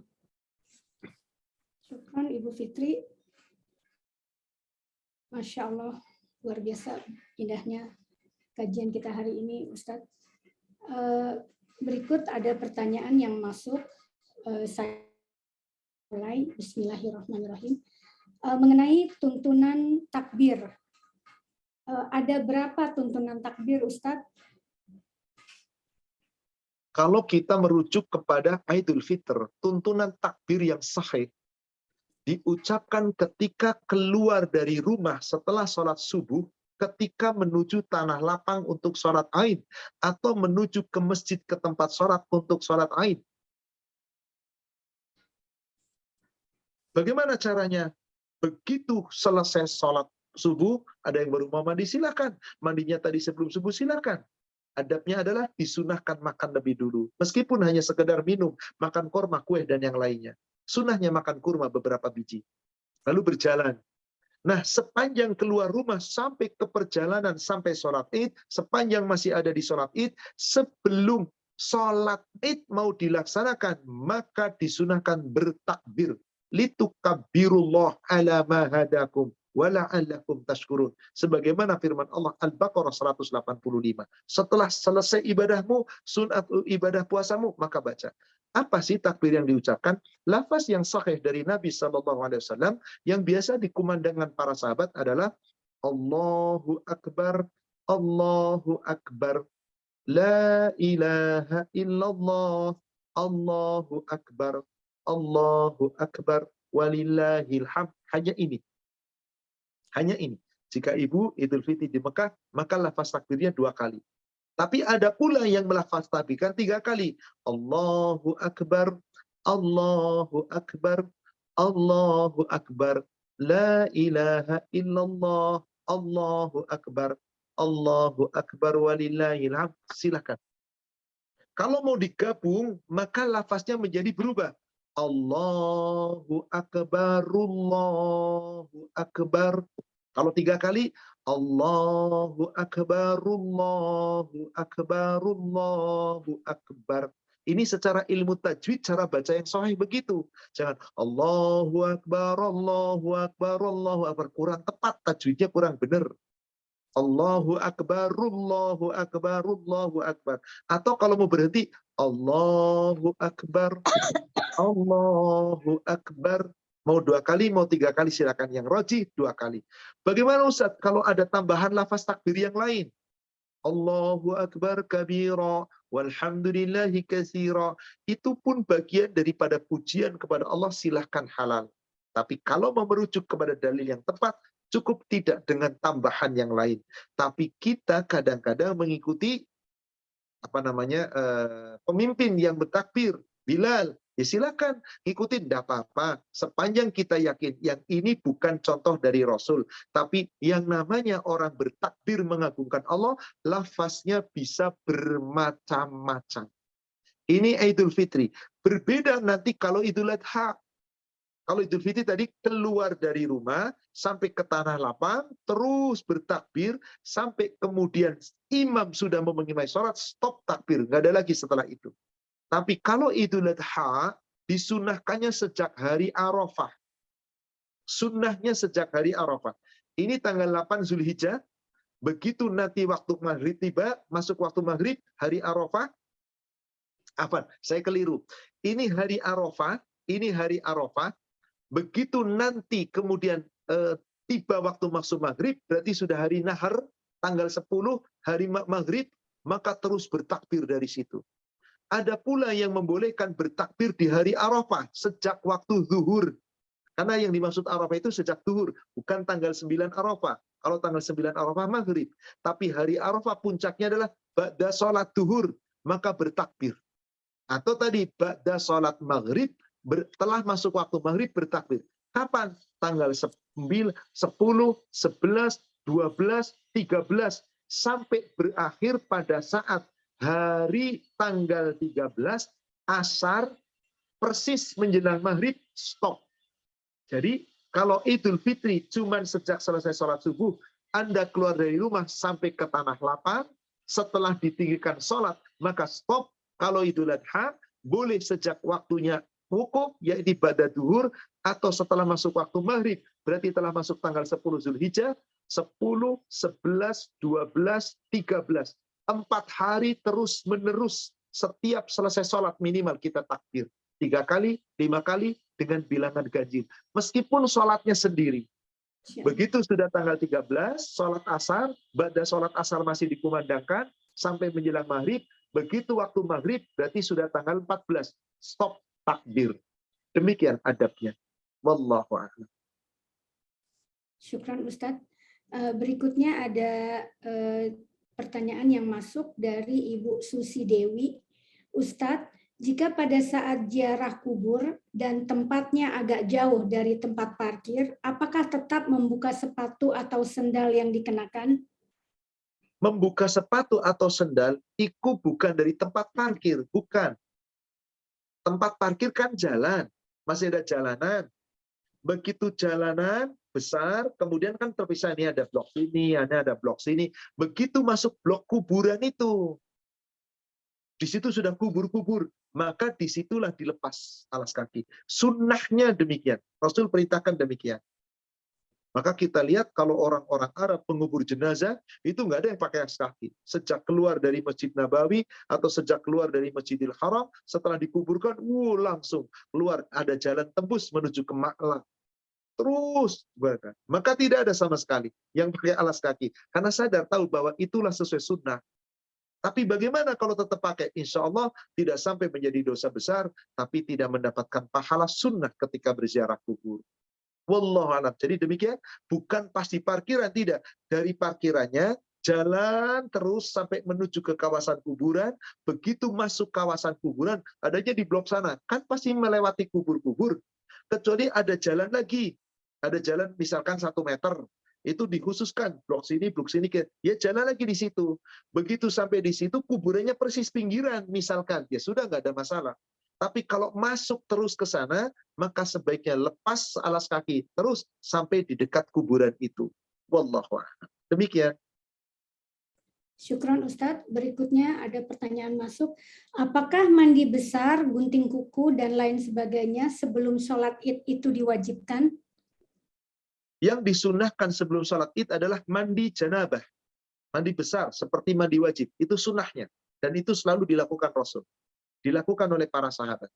Syukron Ibu Fitri. Masya Allah. luar biasa indahnya kajian kita hari ini, Ustadz. Berikut ada pertanyaan yang masuk. Saya mulai. Bismillahirrahmanirrahim. Mengenai tuntunan takbir. Ada berapa tuntunan takbir, Ustadz? Kalau kita merujuk kepada Idul Fitr, tuntunan takbir yang sahih diucapkan ketika keluar dari rumah setelah sholat subuh, ketika menuju tanah lapang untuk sholat Aid, atau menuju ke masjid ke tempat sholat untuk sholat Aid. Bagaimana caranya? Begitu selesai sholat subuh, ada yang baru mau mandi, silakan. Mandinya tadi sebelum subuh, silakan. Adabnya adalah disunahkan makan lebih dulu. Meskipun hanya sekedar minum, makan korma, kue, dan yang lainnya. Sunahnya makan kurma beberapa biji. Lalu berjalan. Nah, sepanjang keluar rumah sampai ke perjalanan, sampai sholat Id, sepanjang masih ada di sholat Id, sebelum sholat Id mau dilaksanakan, maka disunahkan bertakbir. Litukabirullah ala ma hadakum wala'allakum tashkurun. Sebagaimana firman Allah Al-Baqarah 185. Setelah selesai ibadahmu, sunat ibadah puasamu, maka baca. Apa sih takbir yang diucapkan? Lafaz yang sahih dari Nabi SAW yang biasa dikumandangkan para sahabat adalah Allahu Akbar, Allahu Akbar, La ilaha illallah, Allahu Akbar, Allahu Akbar, walillahil hamd. Hanya ini. Hanya ini. Jika ibu Idul Fitri di Mekah, maka lafaz takbirnya 2 kali. Tapi ada pula yang melafaz takbirkan 3 kali. Allahu Akbar, Allahu Akbar, Allahu Akbar, La ilaha illallah, Allahu Akbar, Allahu Akbar, walillahil hamd. Silakan. Kalau mau digabung, maka lafaznya menjadi berubah. Allahu Akbar, Allahu Akbar. Kalau 3 kali, Allahu Akbar, Allahu Akbar, Allahu Akbar. Ini secara ilmu tajwid, cara baca yang sahih begitu. Jangan Allahu Akbar, Allahu Akbar, Allahu Akbar. Kurang tepat, tajwidnya kurang benar. Allahu Akbar, Allahu Akbar, Allahu Akbar. Atau kalau mau berhenti, Allahu Akbar, Allahu Akbar. Mau 2 kali, mau 3 kali, silakan. Yang rajih 2 kali. Bagaimana Ustaz kalau ada tambahan lafaz takbir yang lain? Allahu Akbar kabira, walhamdulillahi katsira. Itu pun bagian daripada pujian kepada Allah, silahkan halal. Tapi kalau mau merujuk kepada dalil yang tepat, cukup tidak dengan tambahan yang lain. Tapi kita kadang-kadang mengikuti pemimpin yang bertakbir, Bilal. Ya silakan ikutin, tidak apa-apa. Sepanjang kita yakin yang ini bukan contoh dari Rasul. Tapi yang namanya orang bertakbir mengagungkan Allah, lafaznya bisa bermacam-macam. Ini Idul Fitri. Berbeda nanti kalau Idul Adha. Kalau Idul Fitri tadi keluar dari rumah, sampai ke tanah lapang, terus bertakbir, sampai kemudian imam sudah memulai sholat, stop takbir. Nggak ada lagi setelah itu. Tapi kalau Idul Adha, disunahkannya sejak hari Arafah. Sunnahnya sejak hari Arafah. Ini tanggal 8 Zulhijjah, begitu nanti waktu maghrib tiba, masuk waktu maghrib, hari Arafah, saya keliru. Ini hari Arafah, begitu nanti kemudian tiba waktu masuk maghrib, berarti sudah hari Nahar, tanggal 10, hari maghrib, maka terus bertakbir dari situ. Ada pula yang membolehkan bertakbir di hari Arafah, sejak waktu zuhur. Karena yang dimaksud Arafah itu sejak zuhur, bukan tanggal 9 Arafah. Kalau tanggal 9 Arafah maghrib. Tapi hari Arafah puncaknya adalah ba'da sholat zuhur, maka bertakbir. Atau tadi ba'da sholat maghrib, telah masuk waktu maghrib bertakbir. Kapan? Tanggal 9, 10, 11, 12, 13. Sampai berakhir pada saat hari tanggal 13, asar, persis menjelang maghrib, stop. Jadi, kalau Idul Fitri cuma sejak selesai sholat subuh, Anda keluar dari rumah sampai ke tanah lapang, setelah ditinggikan sholat, maka stop. Kalau Idul Adha, boleh sejak waktunya wukuf, yaitu pada duhur, atau setelah masuk waktu maghrib, berarti telah masuk tanggal 10 Zulhijjah, 10, 11, 12, 13. 4 hari terus menerus, setiap selesai sholat minimal kita takbir. 3 kali, 5 kali, dengan bilangan ganjil. Meskipun sholatnya sendiri. Begitu sudah tanggal 13, sholat asar, pada sholat asar masih dikumandangkan, sampai menjelang maghrib, begitu waktu maghrib, berarti sudah tanggal 14. Stop takbir. Demikian adabnya. Wallahu a'lam. Syukran Ustadz. Berikutnya ada pertanyaan yang masuk dari Ibu Susi Dewi. Ustadz, jika pada saat ziarah kubur dan tempatnya agak jauh dari tempat parkir, apakah tetap membuka sepatu atau sendal yang dikenakan? Membuka sepatu atau sendal itu bukan dari tempat parkir, bukan. Tempat parkir kan jalan, masih ada jalanan. Begitu jalanan besar, kemudian kan terpisah, ini ada blok sini, ada blok sini. Begitu masuk blok kuburan itu, di situ sudah kubur-kubur, maka disitulah dilepas alas kaki. Sunnahnya demikian, Rasul perintahkan demikian. Maka kita lihat kalau orang-orang Arab pengubur jenazah, itu nggak ada yang pakai alas kaki. Sejak keluar dari Masjid Nabawi, atau sejak keluar dari Masjidil Haram, setelah dikuburkan, langsung keluar, ada jalan tembus menuju ke Ma'la. Terus, maka tidak ada sama sekali yang pakai alas kaki. Karena sadar tahu bahwa itulah sesuai sunnah. Tapi bagaimana kalau tetap pakai? Insya Allah tidak sampai menjadi dosa besar, tapi tidak mendapatkan pahala sunnah ketika berziarah kubur. Wallahu a'lam. Jadi demikian, bukan pasti parkiran, tidak. Dari parkirannya, jalan terus sampai menuju ke kawasan kuburan. Begitu masuk kawasan kuburan, adanya di blok sana. Kan pasti melewati kubur-kubur. Kecuali ada jalan lagi. Ada jalan misalkan 1 meter. Itu dikhususkan. Blok sini, ya jalan lagi di situ. Begitu sampai di situ, kuburannya persis pinggiran misalkan. Ya sudah, nggak ada masalah. Tapi kalau masuk terus ke sana, maka sebaiknya lepas alas kaki terus sampai di dekat kuburan itu. Wallahu a'lam. Demikian. Syukron Ustadz. Berikutnya ada pertanyaan masuk. Apakah mandi besar, gunting kuku, dan lain sebagainya sebelum sholat Id itu diwajibkan? Yang disunahkan sebelum sholat Id adalah mandi janabah. Mandi besar, seperti mandi wajib. Itu sunnahnya. Dan itu selalu dilakukan Rasul. Dilakukan oleh para sahabat.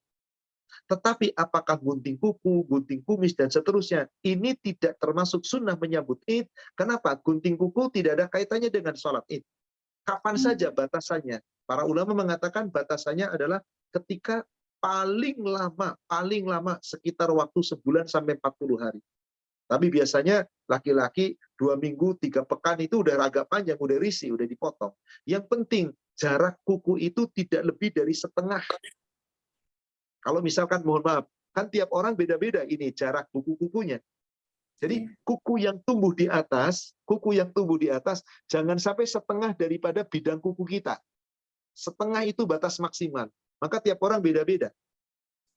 Tetapi apakah gunting kuku, gunting kumis, dan seterusnya, ini tidak termasuk sunnah menyambut Id. Kenapa? Gunting kuku tidak ada kaitannya dengan sholat Id. Kapan saja batasannya? Para ulama mengatakan batasannya adalah ketika paling lama sekitar waktu sebulan sampai 40 hari. Tapi biasanya laki-laki 2 minggu, 3 pekan itu udah agak panjang, udah risih, udah dipotong. Yang penting jarak kuku itu tidak lebih dari setengah. Kalau misalkan, mohon maaf, kan tiap orang beda-beda ini jarak kuku-kukunya. Jadi kuku yang tumbuh di atas, jangan sampai setengah daripada bidang kuku kita. Setengah itu batas maksimal. Maka tiap orang beda-beda.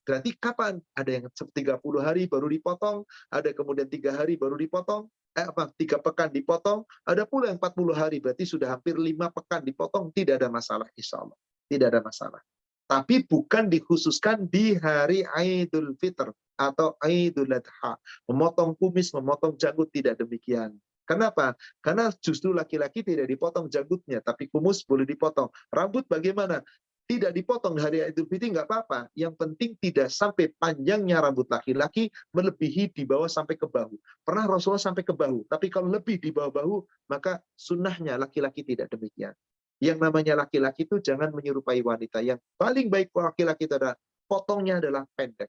Berarti kapan? Ada yang 30 hari baru dipotong, ada kemudian 3 hari baru dipotong, 3 pekan dipotong, ada pula yang 40 hari, berarti sudah hampir 5 pekan dipotong, tidak ada masalah, insya Allah. Tidak ada masalah. Tapi bukan dikhususkan di hari Idul Fitr atau Idul Adha. Memotong kumis, memotong janggut, tidak demikian. Kenapa? Karena justru laki-laki tidak dipotong janggutnya, tapi kumis boleh dipotong. Rambut bagaimana? Tidak dipotong hari Idul Fitri, nggak apa-apa. Yang penting tidak sampai panjangnya rambut laki-laki melebihi di bawah sampai ke bahu. Pernah Rasulullah sampai ke bahu, tapi kalau lebih di bawah bahu, maka sunnahnya laki-laki tidak demikian. Yang namanya laki-laki itu jangan menyerupai wanita. Yang paling baik laki-laki itu adalah potongnya adalah pendek.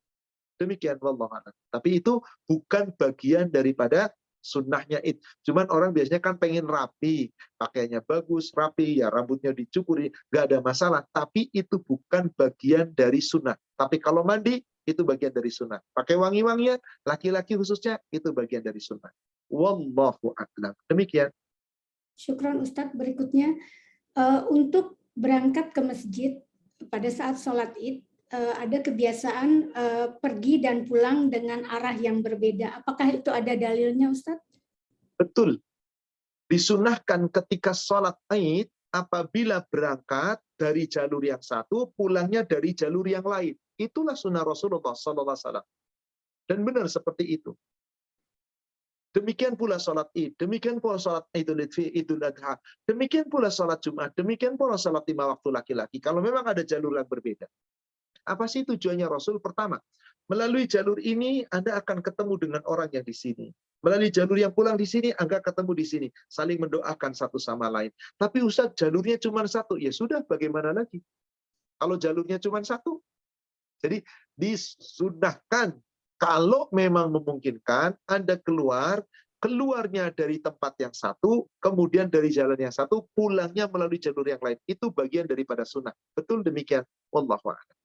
Demikian, wallahu a'lam. Tapi itu bukan bagian daripada sunnahnya Id. Cuman orang biasanya kan pengen rapi, pakaiannya bagus, rapi, ya rambutnya dicukuri, nggak ada masalah. Tapi itu bukan bagian dari sunnah. Tapi kalau mandi, itu bagian dari sunnah. Pakai wangi-wangian, laki-laki khususnya, itu bagian dari sunnah. Wallahu a'lam. Demikian. Syukron Ustadz. Berikutnya, untuk berangkat ke masjid pada saat sholat Id, ada kebiasaan pergi dan pulang dengan arah yang berbeda. Apakah itu ada dalilnya, Ustadz? Betul. Disunahkan ketika sholat Id, apabila berangkat dari jalur yang satu, pulangnya dari jalur yang lain. Itulah sunnah Rasulullah SAW. Dan benar seperti itu. Demikian pula sholat Id, demikian pula sholat Idul Adha, demikian pula sholat Jumat, demikian pula sholat 5 waktu laki-laki. Kalau memang ada jalur yang berbeda. Apa sih tujuannya Rasul? Pertama, melalui jalur ini Anda akan ketemu dengan orang yang di sini. Melalui jalur yang pulang di sini, Anda ketemu di sini. Saling mendoakan satu sama lain. Tapi Ustaz, jalurnya cuma satu. Ya sudah, bagaimana lagi? Kalau jalurnya cuma satu. Jadi disunahkan. Kalau memang memungkinkan, Anda keluarnya dari tempat yang satu, kemudian dari jalan yang satu, pulangnya melalui jalur yang lain. Itu bagian daripada sunnah. Betul demikian. Wallahu a'lam.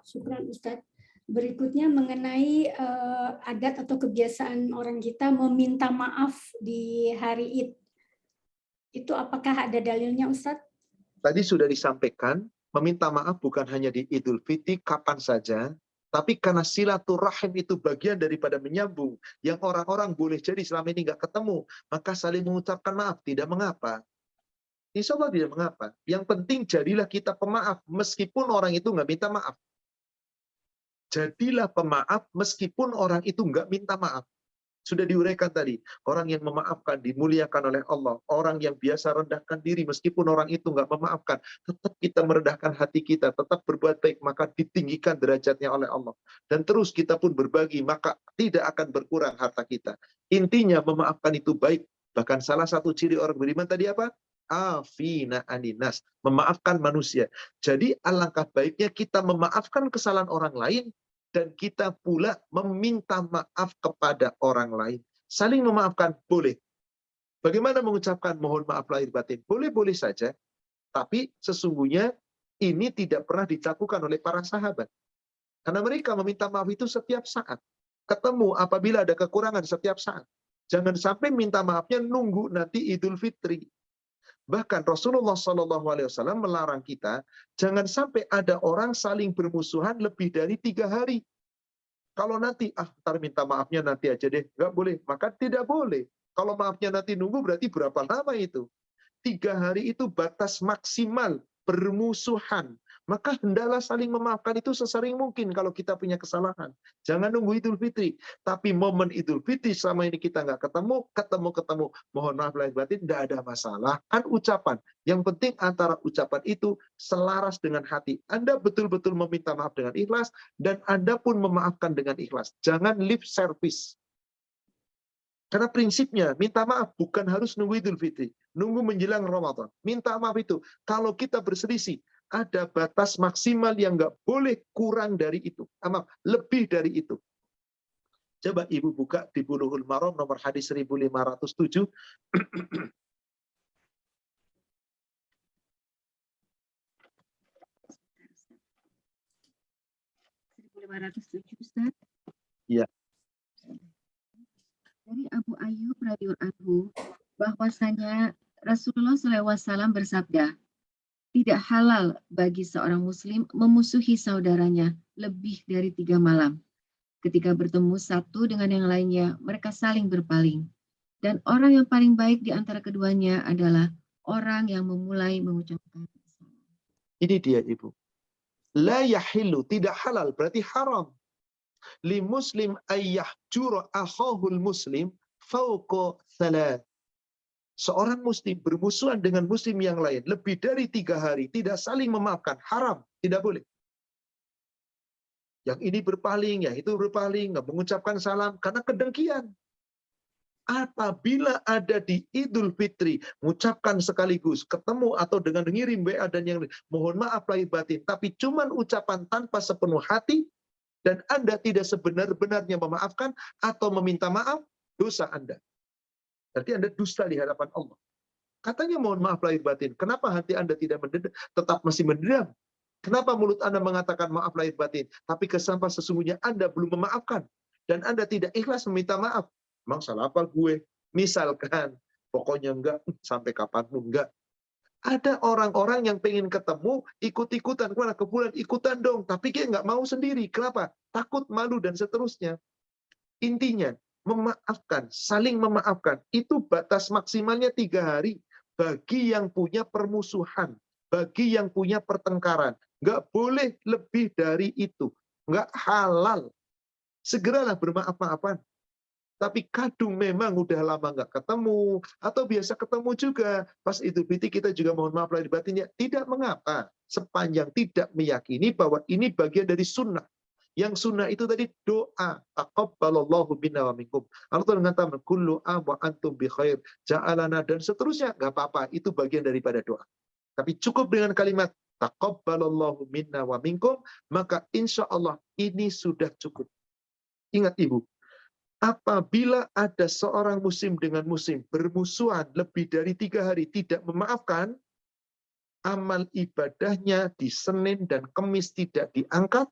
Syukran Ustadz. Berikutnya mengenai adat atau kebiasaan orang kita meminta maaf di hari Id. Itu apakah ada dalilnya Ustadz? Tadi sudah disampaikan, meminta maaf bukan hanya di Idul Fitri, kapan saja, tapi karena silaturahim itu bagian daripada menyambung, yang orang-orang boleh jadi selama ini nggak ketemu, maka saling mengucapkan maaf, tidak mengapa. Insya Allah tidak mengapa. Yang penting jadilah kita pemaaf, meskipun orang itu nggak minta maaf. Jadilah pemaaf, meskipun orang itu nggak minta maaf. Sudah diuraikan tadi, orang yang memaafkan dimuliakan oleh Allah, orang yang biasa rendahkan diri meskipun orang itu nggak memaafkan, tetap kita merendahkan hati kita, tetap berbuat baik, maka ditinggikan derajatnya oleh Allah. Dan terus kita pun berbagi, maka tidak akan berkurang harta kita. Intinya memaafkan itu baik. Bahkan salah satu ciri orang beriman tadi apa? Afina aninas, memaafkan manusia. Jadi alangkah baiknya kita memaafkan kesalahan orang lain, dan kita pula meminta maaf kepada orang lain. Saling memaafkan boleh. Bagaimana mengucapkan mohon maaf lahir batin? Boleh-boleh saja. Tapi sesungguhnya ini tidak pernah dilakukan oleh para sahabat. Karena mereka meminta maaf itu setiap saat. Ketemu apabila ada kekurangan setiap saat. Jangan sampai minta maafnya nunggu nanti Idul Fitri. Bahkan Rasulullah SAW melarang kita, jangan sampai ada orang saling bermusuhan lebih dari 3 hari. Kalau nanti, ntar minta maafnya nanti aja deh, nggak boleh. Maka tidak boleh. Kalau maafnya nanti nunggu, berarti berapa lama itu? 3 hari itu batas maksimal bermusuhan. Maka hendaklah saling memaafkan itu sesering mungkin kalau kita punya kesalahan. Jangan nunggu Idul Fitri. Tapi momen Idul Fitri selama ini kita nggak ketemu. Mohon maaf lahir batin, nggak ada masalah. Kan ucapan. Yang penting antara ucapan itu selaras dengan hati. Anda betul-betul meminta maaf dengan ikhlas, dan Anda pun memaafkan dengan ikhlas. Jangan lip service. Karena prinsipnya, minta maaf bukan harus nunggu Idul Fitri. Nunggu menjelang Ramadan. Minta maaf itu, kalau kita berselisih, ada batas maksimal yang nggak boleh kurang dari itu. Maaf, lebih dari itu. Coba Ibu buka di Bulughul Maram nomor hadis 1507. Ustaz. Ya. Dari Abu Ayyub radhiyallahu anhu bahwasanya Rasulullah SAW bersabda, tidak halal bagi seorang muslim memusuhi saudaranya lebih dari 3 malam. Ketika bertemu satu dengan yang lainnya, mereka saling berpaling. Dan orang yang paling baik di antara keduanya adalah orang yang memulai mengucapkan salam. Ini dia Ibu. La yahillu, tidak halal, berarti haram. Li muslim ayyahjura akhahul muslim fauqa thalath. Seorang muslim bermusuhan dengan muslim yang lain lebih dari 3 hari, tidak saling memaafkan, haram, tidak boleh. Yang ini berpaling, yang itu berpaling, nggak mengucapkan salam, karena kedengkian. Apabila ada di Idul Fitri, mengucapkan sekaligus, ketemu atau dengan ngirim WA dan yang lain, mohon maaf lahir batin, tapi cuman ucapan tanpa sepenuh hati, dan Anda tidak sebenar-benarnya memaafkan atau meminta maaf, dosa Anda. Berarti Anda dusta di hadapan Allah. Katanya mohon maaf lahir batin. Kenapa hati Anda tidak mendendam, tetap masih mendendam? Kenapa mulut Anda mengatakan maaf lahir batin, tapi kesampa sesungguhnya Anda belum memaafkan, dan Anda tidak ikhlas meminta maaf? Emang salah apa gue? Misalkan, pokoknya enggak, sampai kapanpun enggak. Ada orang-orang yang pengen ketemu, ikut-ikutan, kemana ke bulan, ikutan dong, tapi dia nggak mau sendiri. Kenapa? Takut, malu, dan seterusnya. Intinya, memaafkan, saling memaafkan, itu batas maksimalnya 3 hari bagi yang punya permusuhan, bagi yang punya pertengkaran. Nggak boleh lebih dari itu. Nggak halal. Segeralah bermaaf-maafan. Tapi kadung memang udah lama nggak ketemu, atau biasa ketemu juga, pas Idul Fitri kita juga mohon maaf lahir batinnya, tidak mengapa, sepanjang tidak meyakini bahwa ini bagian dari sunnah. Yang sunnah itu tadi doa, taqabbalallahu minna wa minkum. Allah mengatakan kullu am wa antum bi khair, ja'alana, dan seterusnya, nggak apa-apa, itu bagian daripada doa. Tapi cukup dengan kalimat taqabbalallahu minna wa minkum, maka insya Allah ini sudah cukup. Ingat Ibu, apabila ada seorang muslim dengan muslim bermusuhan lebih dari 3 hari tidak memaafkan, amal ibadahnya di Senin dan Kamis tidak diangkat,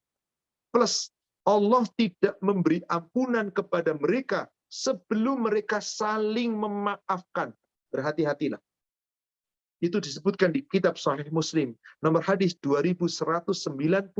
plus Allah tidak memberi ampunan kepada mereka sebelum mereka saling memaafkan. Berhati-hatilah. Itu disebutkan di kitab Sahih Muslim, nomor hadis 2195,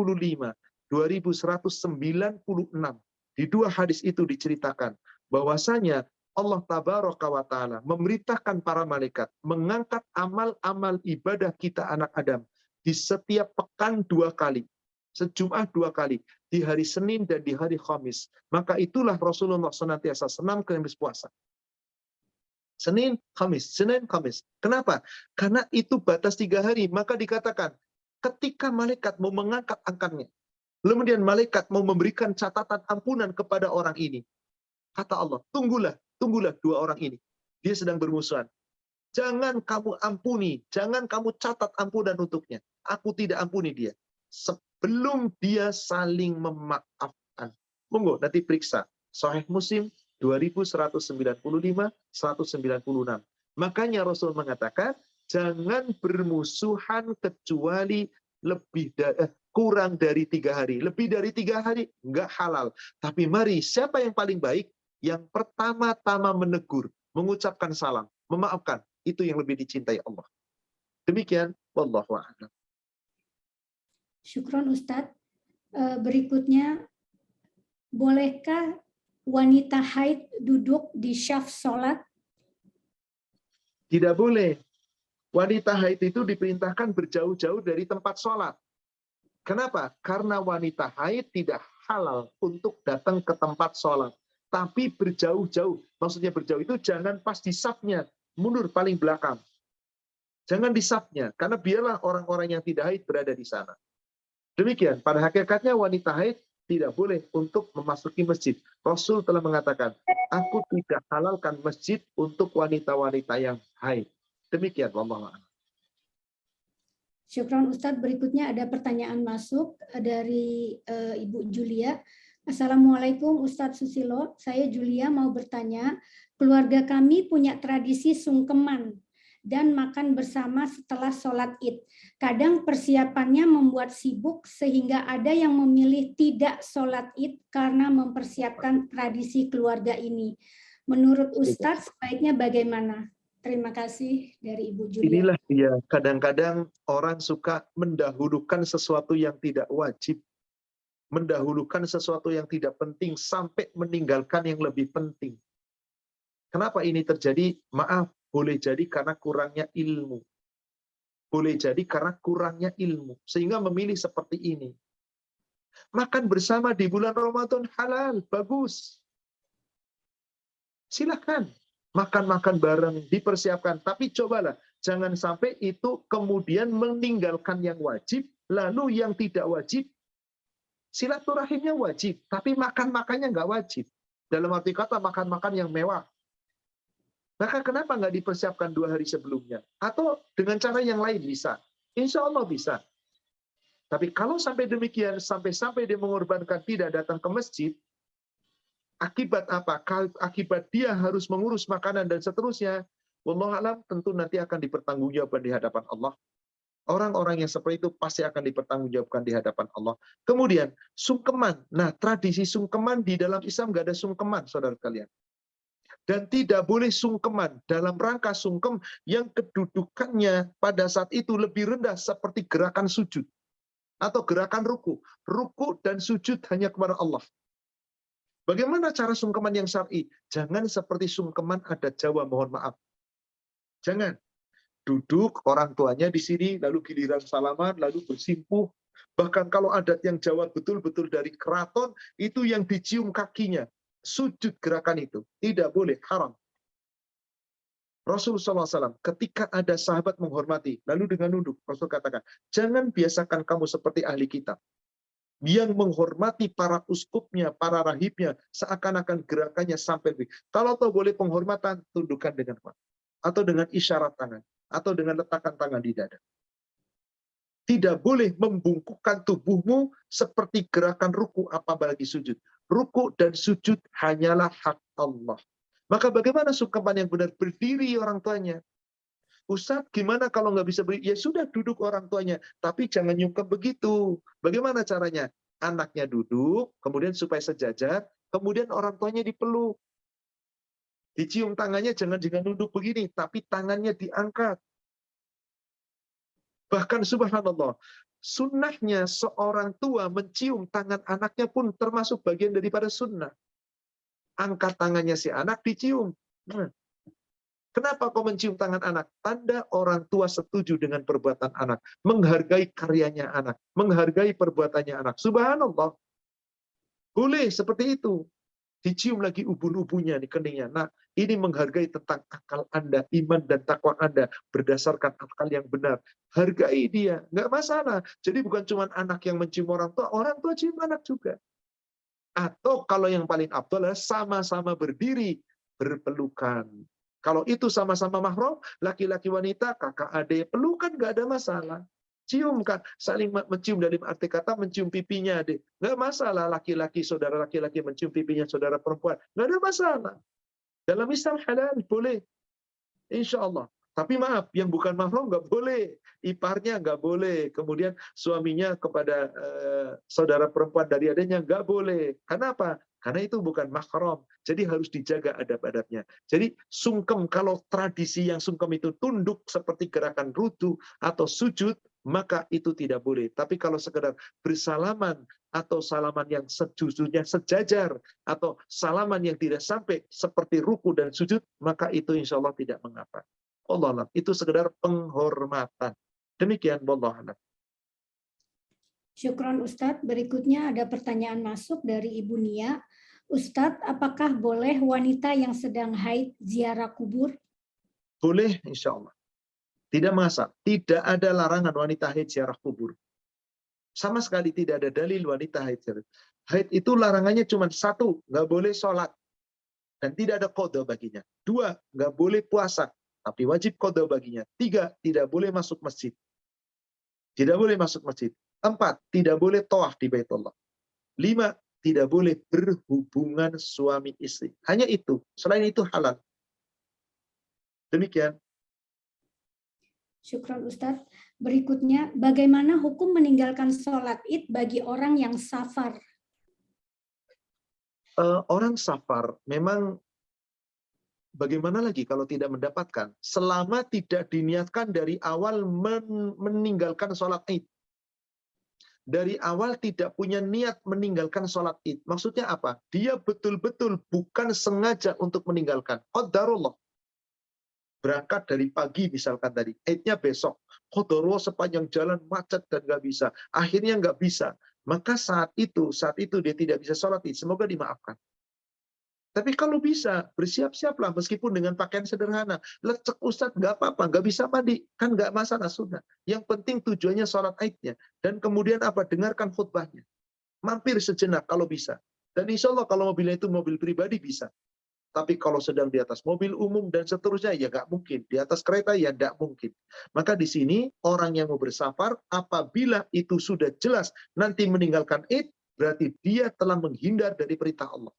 2196. Di 2 hadis itu diceritakan bahwasanya Allah Tabaraka wa Ta'ala memerintahkan para malaikat mengangkat amal-amal ibadah kita anak Adam di setiap pekan 2 kali. Sejumat 2 kali. Di hari Senin dan di hari Khamis. Maka itulah Rasulullah senantiasa senam kemis puasa. Senin, Kamis, Senin, Kamis. Kenapa? Karena itu batas 3 hari. Maka dikatakan, ketika malaikat mau mengangkat angkatnya, kemudian malaikat mau memberikan catatan ampunan kepada orang ini. Kata Allah, tunggulah 2 orang ini. Dia sedang bermusuhan. Jangan kamu ampuni, jangan kamu catat ampunan untuknya. Aku tidak ampuni dia. Sebelum dia saling memaafkan. Monggo, nanti periksa. Sahih Muslim 2195, 196. Makanya Rasul mengatakan, jangan bermusuhan kecuali kurang dari 3 hari. Lebih dari 3 hari, enggak halal. Tapi mari, siapa yang paling baik? Yang pertama-tama menegur, mengucapkan salam, memaafkan. Itu yang lebih dicintai Allah. Demikian, wallahu a'lam. Syukron Ustadz. Berikutnya, bolehkah wanita haid duduk di syaf sholat? Tidak boleh. Wanita haid itu diperintahkan berjauh-jauh dari tempat sholat. Kenapa? Karena wanita haid tidak halal untuk datang ke tempat sholat. Tapi berjauh-jauh. Maksudnya berjauh itu jangan pas di safnya. Mundur paling belakang. Jangan di safnya. Karena biarlah orang-orang yang tidak haid berada di sana. Demikian. Pada hakikatnya wanita haid tidak boleh untuk memasuki masjid. Rasul telah mengatakan, aku tidak halalkan masjid untuk wanita-wanita yang haid. Demikian. Wallahu a'lam. Syukron Ustadz. Berikutnya ada pertanyaan masuk dari Ibu Julia. Assalamualaikum Ustadz Susilo. Saya Julia mau bertanya, keluarga kami punya tradisi sungkeman dan makan bersama setelah sholat Id. Kadang persiapannya membuat sibuk sehingga ada yang memilih tidak sholat Id karena mempersiapkan tradisi keluarga ini. Menurut Ustadz sebaiknya bagaimana? Terima kasih dari Ibu Julia. Inilah dia, kadang-kadang orang suka mendahulukan sesuatu yang tidak wajib. Mendahulukan sesuatu yang tidak penting sampai meninggalkan yang lebih penting. Kenapa ini terjadi? Maaf, boleh jadi karena kurangnya ilmu. Boleh jadi karena kurangnya ilmu. Sehingga memilih seperti ini. Makan bersama di bulan Ramadan halal, bagus. Silakan. Makan-makan bareng, dipersiapkan. Tapi cobalah, jangan sampai itu kemudian meninggalkan yang wajib, lalu yang tidak wajib, silaturahimnya wajib, tapi makan-makannya nggak wajib. Dalam arti kata makan-makan yang mewah. Maka kenapa nggak dipersiapkan 2 hari sebelumnya? Atau dengan cara yang lain bisa. Insya Allah bisa. Tapi kalau sampai demikian, sampai dia mengorbankan tidak datang ke masjid, akibat apa? Akibat dia harus mengurus makanan dan seterusnya. Wallahu a'lam, tentu nanti akan dipertanggungjawabkan di hadapan Allah. Orang-orang yang seperti itu pasti akan dipertanggungjawabkan di hadapan Allah. Kemudian, sungkeman. Nah, tradisi sungkeman di dalam Islam nggak ada sungkeman, saudara kalian. Dan tidak boleh sungkeman dalam rangka sungkem yang kedudukannya pada saat itu lebih rendah seperti gerakan sujud. Atau gerakan ruku. Ruku dan sujud hanya kepada Allah. Bagaimana cara sungkeman yang syar'i? Jangan seperti sungkeman adat Jawa, mohon maaf. Jangan. Duduk orang tuanya di sini, lalu giliran salaman, lalu bersimpuh, Bahkan kalau adat yang Jawa betul-betul dari keraton, itu yang dicium kakinya. Sujud gerakan itu. Tidak boleh, haram. Rasulullah SAW ketika ada sahabat menghormati, lalu dengan nunduk, Rasul katakan, jangan biasakan kamu seperti ahli kitab, yang menghormati para uskupnya, para rahibnya, seakan-akan gerakannya sampai lebih. Kalau tahu boleh penghormatan, tundukkan dengan kuat. Atau dengan isyarat tangan. Atau dengan letakkan tangan di dada. Tidak boleh membungkukkan tubuhmu seperti gerakan ruku, apalagi sujud. Ruku dan sujud hanyalah hak Allah. Maka bagaimana sungkeman yang benar? Berdiri orang tuanya. Ustadz, gimana kalau nggak bisa berdiri? Ya sudah, duduk orang tuanya. Tapi jangan nyungkem begitu. Bagaimana caranya? Anaknya duduk, kemudian supaya sejajar, kemudian orang tuanya dipeluk. Dicium tangannya, jangan duduk begini, tapi tangannya diangkat. Bahkan subhanallah, sunnahnya seorang tua mencium tangan anaknya pun termasuk bagian daripada sunnah. Angkat tangannya si anak, dicium. Nah, kenapa kau mencium tangan anak? Tanda orang tua setuju dengan perbuatan anak. Menghargai karyanya anak. Menghargai perbuatannya anak. Subhanallah. Boleh seperti itu. Dicium lagi ubun-ubunnya di keningnya. Nah, ini menghargai tentang akal Anda, iman dan takwa Anda berdasarkan akal yang benar. Hargai dia, nggak masalah. Jadi bukan cuma anak yang mencium orang tua cium anak juga. Atau kalau yang paling abdul adalah sama-sama berdiri, berpelukan. Kalau itu sama-sama mahram, laki-laki wanita, kakak adik, pelukan nggak ada masalah. Cium kan, saling mencium dari arti kata mencium pipinya adik. Nggak masalah laki-laki, saudara laki-laki mencium pipinya saudara perempuan. Nggak ada masalah. Dalam Islam halal, boleh. Insya Allah. Tapi maaf, yang bukan mahram nggak boleh. Iparnya nggak boleh. Kemudian suaminya kepada saudara perempuan dari adanya nggak boleh. Kenapa? Karena itu bukan mahram. Jadi harus dijaga adab-adabnya. Jadi sungkem, kalau tradisi yang sungkem itu tunduk seperti gerakan rudu atau sujud, maka itu tidak boleh. Tapi kalau sekedar bersalaman atau salaman yang sejujurnya sejajar atau salaman yang tidak sampai seperti ruku dan sujud, maka itu insya Allah tidak mengapa. Allah alam, itu sekedar penghormatan. Demikian, wallahu alam. Syukron Ustadz. Berikutnya ada pertanyaan masuk dari Ibu Nia. Ustadz, apakah boleh wanita yang sedang haid ziarah kubur? Boleh, insya Allah. Tidak masalah. Tidak ada larangan wanita haid ziarah kubur. Sama sekali tidak ada dalil wanita haid ziarah. Haid itu larangannya cuma satu, nggak boleh sholat. Dan tidak ada qadha baginya. Dua, nggak boleh puasa. Tapi wajib qadha baginya. Tiga, tidak boleh masuk masjid. Tidak boleh masuk masjid. Empat, tidak boleh tawaf di Baitullah. Lima, tidak boleh berhubungan suami istri. Hanya itu. Selain itu halal. Demikian. Syukron Ustadz. Berikutnya, bagaimana hukum meninggalkan sholat id bagi orang yang safar? Orang safar memang bagaimana lagi kalau tidak mendapatkan? Selama tidak diniatkan dari awal meninggalkan sholat id. Dari awal tidak punya niat meninggalkan sholat id. Maksudnya apa? Dia betul-betul bukan sengaja untuk meninggalkan. Qadarullah. Berangkat dari pagi misalkan tadi. Idnya besok. Qadarullah sepanjang jalan macet dan nggak bisa. Akhirnya nggak bisa. Maka saat itu dia tidak bisa sholat id. Semoga dimaafkan. Tapi kalau bisa, bersiap-siaplah meskipun dengan pakaian sederhana. Lecek Ustadz, nggak apa-apa, nggak bisa mandi. Kan nggak masalah, sunnah. Yang penting tujuannya sholat idnya. Dan kemudian apa? Dengarkan khutbahnya. Mampir sejenak kalau bisa. Dan insya Allah kalau mobilnya itu mobil pribadi bisa. Tapi kalau sedang di atas mobil umum dan seterusnya, ya nggak mungkin. Di atas kereta, ya nggak mungkin. Maka di sini, orang yang mau bersafar, apabila itu sudah jelas nanti meninggalkan id, berarti dia telah menghindar dari perintah Allah.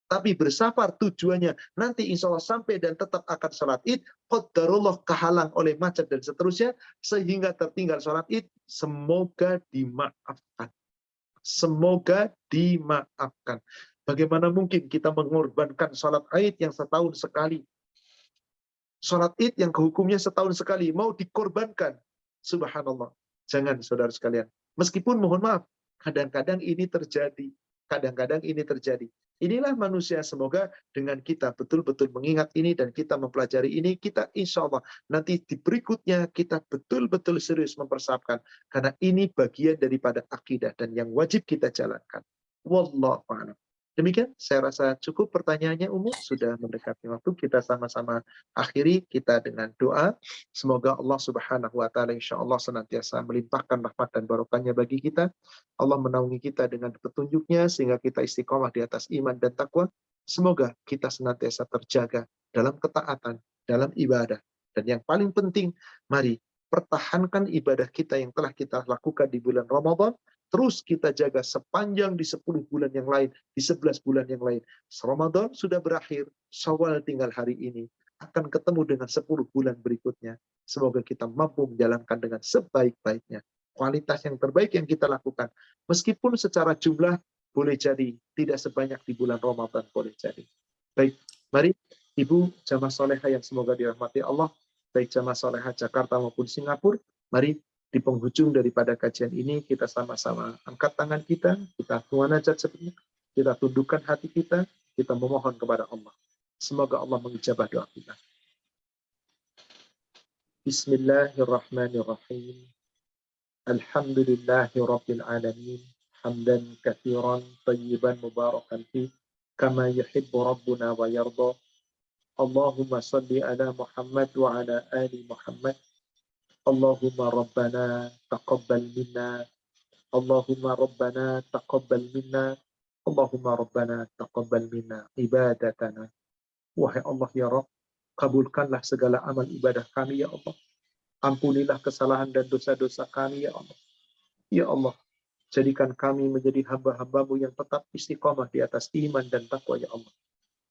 Tapi bersafar tujuannya nanti insya Allah sampai dan tetap akan sholat id, qadarullah kehalang oleh macet dan seterusnya, sehingga tertinggal sholat id, semoga dimaafkan. Semoga dimaafkan. Bagaimana mungkin kita mengorbankan sholat id yang setahun sekali? Sholat id yang hukumnya setahun sekali, mau dikorbankan. Subhanallah. Jangan, saudara sekalian. Meskipun mohon maaf, kadang-kadang ini terjadi. Kadang-kadang ini terjadi. Inilah manusia, semoga dengan kita betul-betul mengingat ini dan kita mempelajari ini, kita insya Allah nanti di berikutnya kita betul-betul serius mempersiapkan. Karena ini bagian daripada akidah dan yang wajib kita jalankan. Wallahu a'lam. Demikian, saya rasa cukup pertanyaannya Umu, sudah mendekati waktu, kita sama-sama akhiri kita dengan doa. Semoga Allah Subhanahu wa taala insya Allah senantiasa melimpahkan rahmat dan barokahnya bagi kita. Allah menaungi kita dengan petunjuknya sehingga kita istiqomah di atas iman dan takwa. Semoga kita senantiasa terjaga dalam ketaatan, dalam ibadah. Dan yang paling penting, mari pertahankan ibadah kita yang telah kita lakukan di bulan Ramadan. Terus kita jaga sepanjang di 10 bulan yang lain, di 11 bulan yang lain. Ramadan sudah berakhir, Syawal tinggal hari ini. Akan ketemu dengan 10 bulan berikutnya. Semoga kita mampu menjalankan dengan sebaik-baiknya. Kualitas yang terbaik yang kita lakukan. Meskipun secara jumlah boleh jadi tidak sebanyak di bulan Ramadan, boleh jadi. Baik, mari Ibu jamaah soleha yang semoga dirahmati Allah, baik jamaah soleha Jakarta maupun Singapura, mari di penghujung daripada kajian ini kita sama-sama angkat tangan kita munajat seperti kita tundukkan hati kita memohon kepada Allah. Semoga Allah mengijabah doa kita. Bismillahirrahmanirrahim. Alhamdulillahi Rabbil Alamin. Hamdan kathiran tayyiban mubarakan fi kama yuhibbu Rabbuna wa yarda. Allahumma salli ala Muhammad wa ala ali Muhammad. Allahumma Rabbana taqabbal minna. Allahumma Rabbana taqabbal minna. Allahumma Rabbana taqabbal minna ibadatana. Wahai Allah ya Rabb, kabulkanlah segala amal ibadah kami ya Allah. Ampunilah kesalahan dan dosa-dosa kami ya Allah. Ya Allah, jadikan kami menjadi hamba-hambamu yang tetap istiqamah di atas iman dan takwa ya Allah.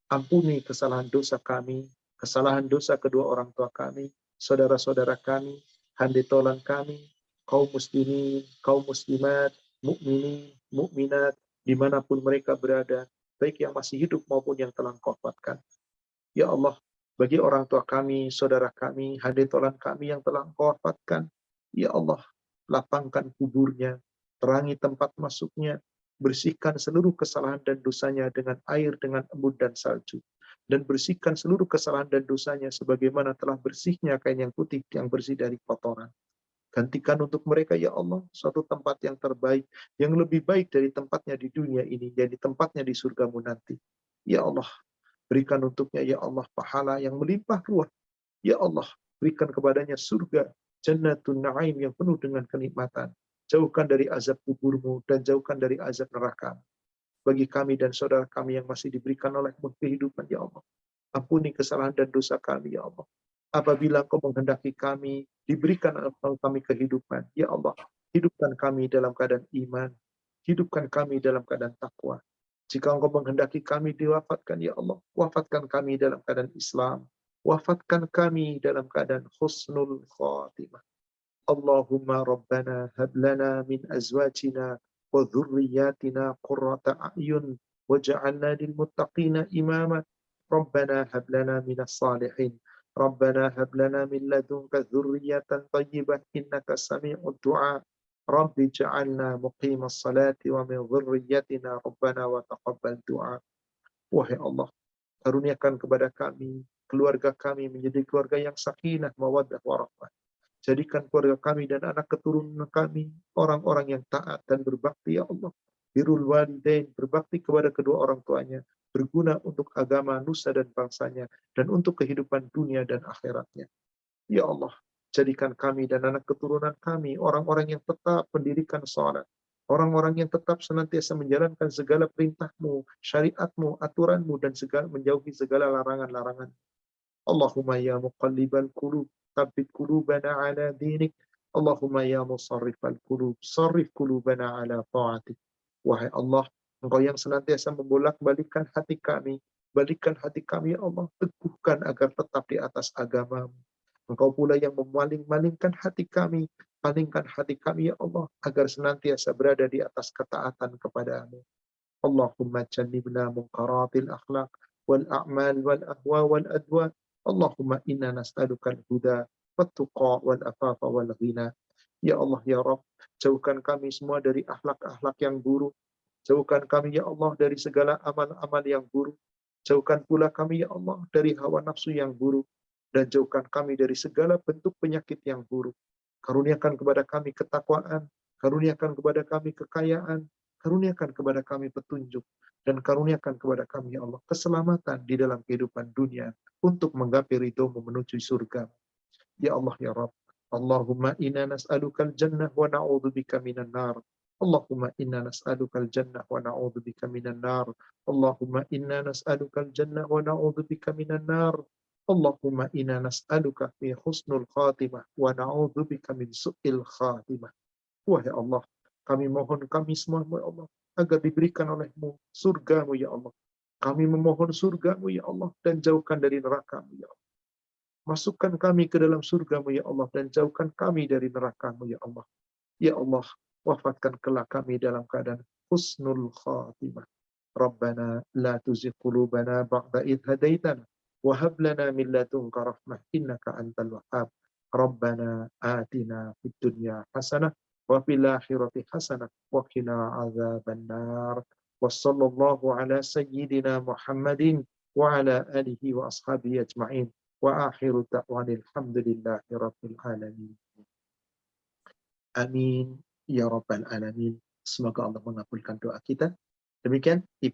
Ampuni kesalahan dosa kami, kesalahan dosa kedua orang tua kami, saudara-saudara kami, handetolan kami, kaum muslimin, kaum muslimat, mukminin, mukminat, dimanapun mereka berada, baik yang masih hidup maupun yang telah Engkau wafatkan. Ya Allah, bagi orang tua kami, saudara kami, handetolan kami yang telah Engkau wafatkan, ya Allah, lapangkan kuburnya, terangi tempat masuknya, bersihkan seluruh kesalahan dan dosanya dengan air, dengan embun dan salju. Dan bersihkan seluruh kesalahan dan dosanya sebagaimana telah bersihnya kain yang putih yang bersih dari kotoran. Gantikan untuk mereka ya Allah suatu tempat yang terbaik, yang lebih baik dari tempatnya di dunia ini, jadi tempatnya di surgamu nanti. Ya Allah, berikan untuknya ya Allah pahala yang melimpah ruah. Ya Allah, berikan kepadanya surga Jannatun Na'im yang penuh dengan kenikmatan. Jauhkan dari azab kuburmu dan jauhkan dari azab neraka. Bagi kami dan saudara kami yang masih diberikan oleh-Mu kehidupan ya Allah, ampuni kesalahan dan dosa kami ya Allah. Apabila Engkau menghendaki kami diberikan kami kehidupan, ya Allah, hidupkan kami dalam keadaan iman, hidupkan kami dalam keadaan takwa. Jika Engkau menghendaki kami diwafatkan, ya Allah, wafatkan kami dalam keadaan Islam, wafatkan kami dalam keadaan husnul khatimah. Allahumma Rabbana hablana min azwajina wa dhurriyyatina qurrata a'yun waj'alna lil muttaqina imama. Rabbana hablana minas salihin. Rabbana hablana min ladunka dhurriyyatan thayyibah innaka sami'ud du'a. Rabbi ja'alna muqimas salati wa min dhurriyyatina Rabbana wa taqabbal du'a. Wahai Allah, karuniakan kepada kami, keluarga kami menjadi keluarga yang sakinah, mawaddah, warahmah. Jadikan keluarga kami dan anak keturunan kami orang-orang yang taat dan berbakti ya Allah. Birrul walidain, berbakti kepada kedua orang tuanya, berguna untuk agama, nusa dan bangsanya, dan untuk kehidupan dunia dan akhiratnya. Ya Allah, jadikan kami dan anak keturunan kami orang-orang yang tetap mendirikan salat, orang-orang yang tetap senantiasa menjalankan segala perintah-Mu, syariat-Mu, aturan-Mu, dan menjauhi segala larangan-larangan. Allahumma ya muqallibal qulub, tsabbit qulubana ala dinik. Allahumma ya musarrifal qulub, sarrif qulubana ala ta'atik. Wahai Allah, Engkau yang senantiasa membolak-balikkan hati kami, balikkan hati kami ya Allah, teguhkan agar tetap di atas agama-Mu. Engkau pula yang memaling-malingkan hati kami, palingkan hati kami ya Allah, agar senantiasa berada di atas ketaatan kepada-Mu. Allahumma jannibna munkaratil akhlaq wal a'mal wal ahwa wal adwa. Allahumma inna nas'aluka al-huda wat-tuqa wal afafa wal ghina. Ya Allah ya Rabb, jauhkan kami semua dari akhlak-akhlak yang buruk, Jauhkan kami ya Allah dari segala amal-amal yang buruk. Jauhkan pula kami ya Allah dari hawa nafsu yang buruk. Dan jauhkan kami dari segala bentuk penyakit yang buruk. Karuniakan kepada kami ketakwaan. Karuniakan kepada kami kekayaan. Karuniakan kepada kami petunjuk. Dan karuniakan kepada kami ya Allah keselamatan di dalam kehidupan dunia. Untuk menggapai ridho-Mu menuju surga. Ya Allah ya Rabb. Allahumma inna nas'alukal jannah wa na'udzubika minan nar. Allahumma inna nas'alukal jannah wa na'udzubika minan nar. Allahumma inna nas'alukal jannah wa na'udzubika minan nar. Allahumma inna nas'aluka fi husnul khatimah wa na'udzubika min su'il khatimah. Wahai Allah, kami mohon kami semua ya Allah agar diberikan oleh-Mu surga-Mu ya Allah. Kami memohon surga-Mu ya Allah dan jauhkan dari neraka-Mu ya Allah. Masukkan kami ke dalam surga-Mu ya Allah dan jauhkan kami dari neraka-Mu ya Allah. Ya Allah, wafatkan kelak kami dalam keadaan husnul khatimah. Rabbana la tuzigh qulubana ba'da idh hadaitana wa hab lana min ladunka rahmah innaka antal wahhab. Rabbana atina fid dunya hasanah wa fil akhirati hasanah wa qina adzabannar. Wassallallahu ala sayyidina Muhammadin wa ala alihi wa ashabihi ajma'in. Wa akhiru da'wanil hamdulillahi rabbil alamin. Amin ya rabbal alamin. Semoga Allah mengabulkan doa kita. Demikian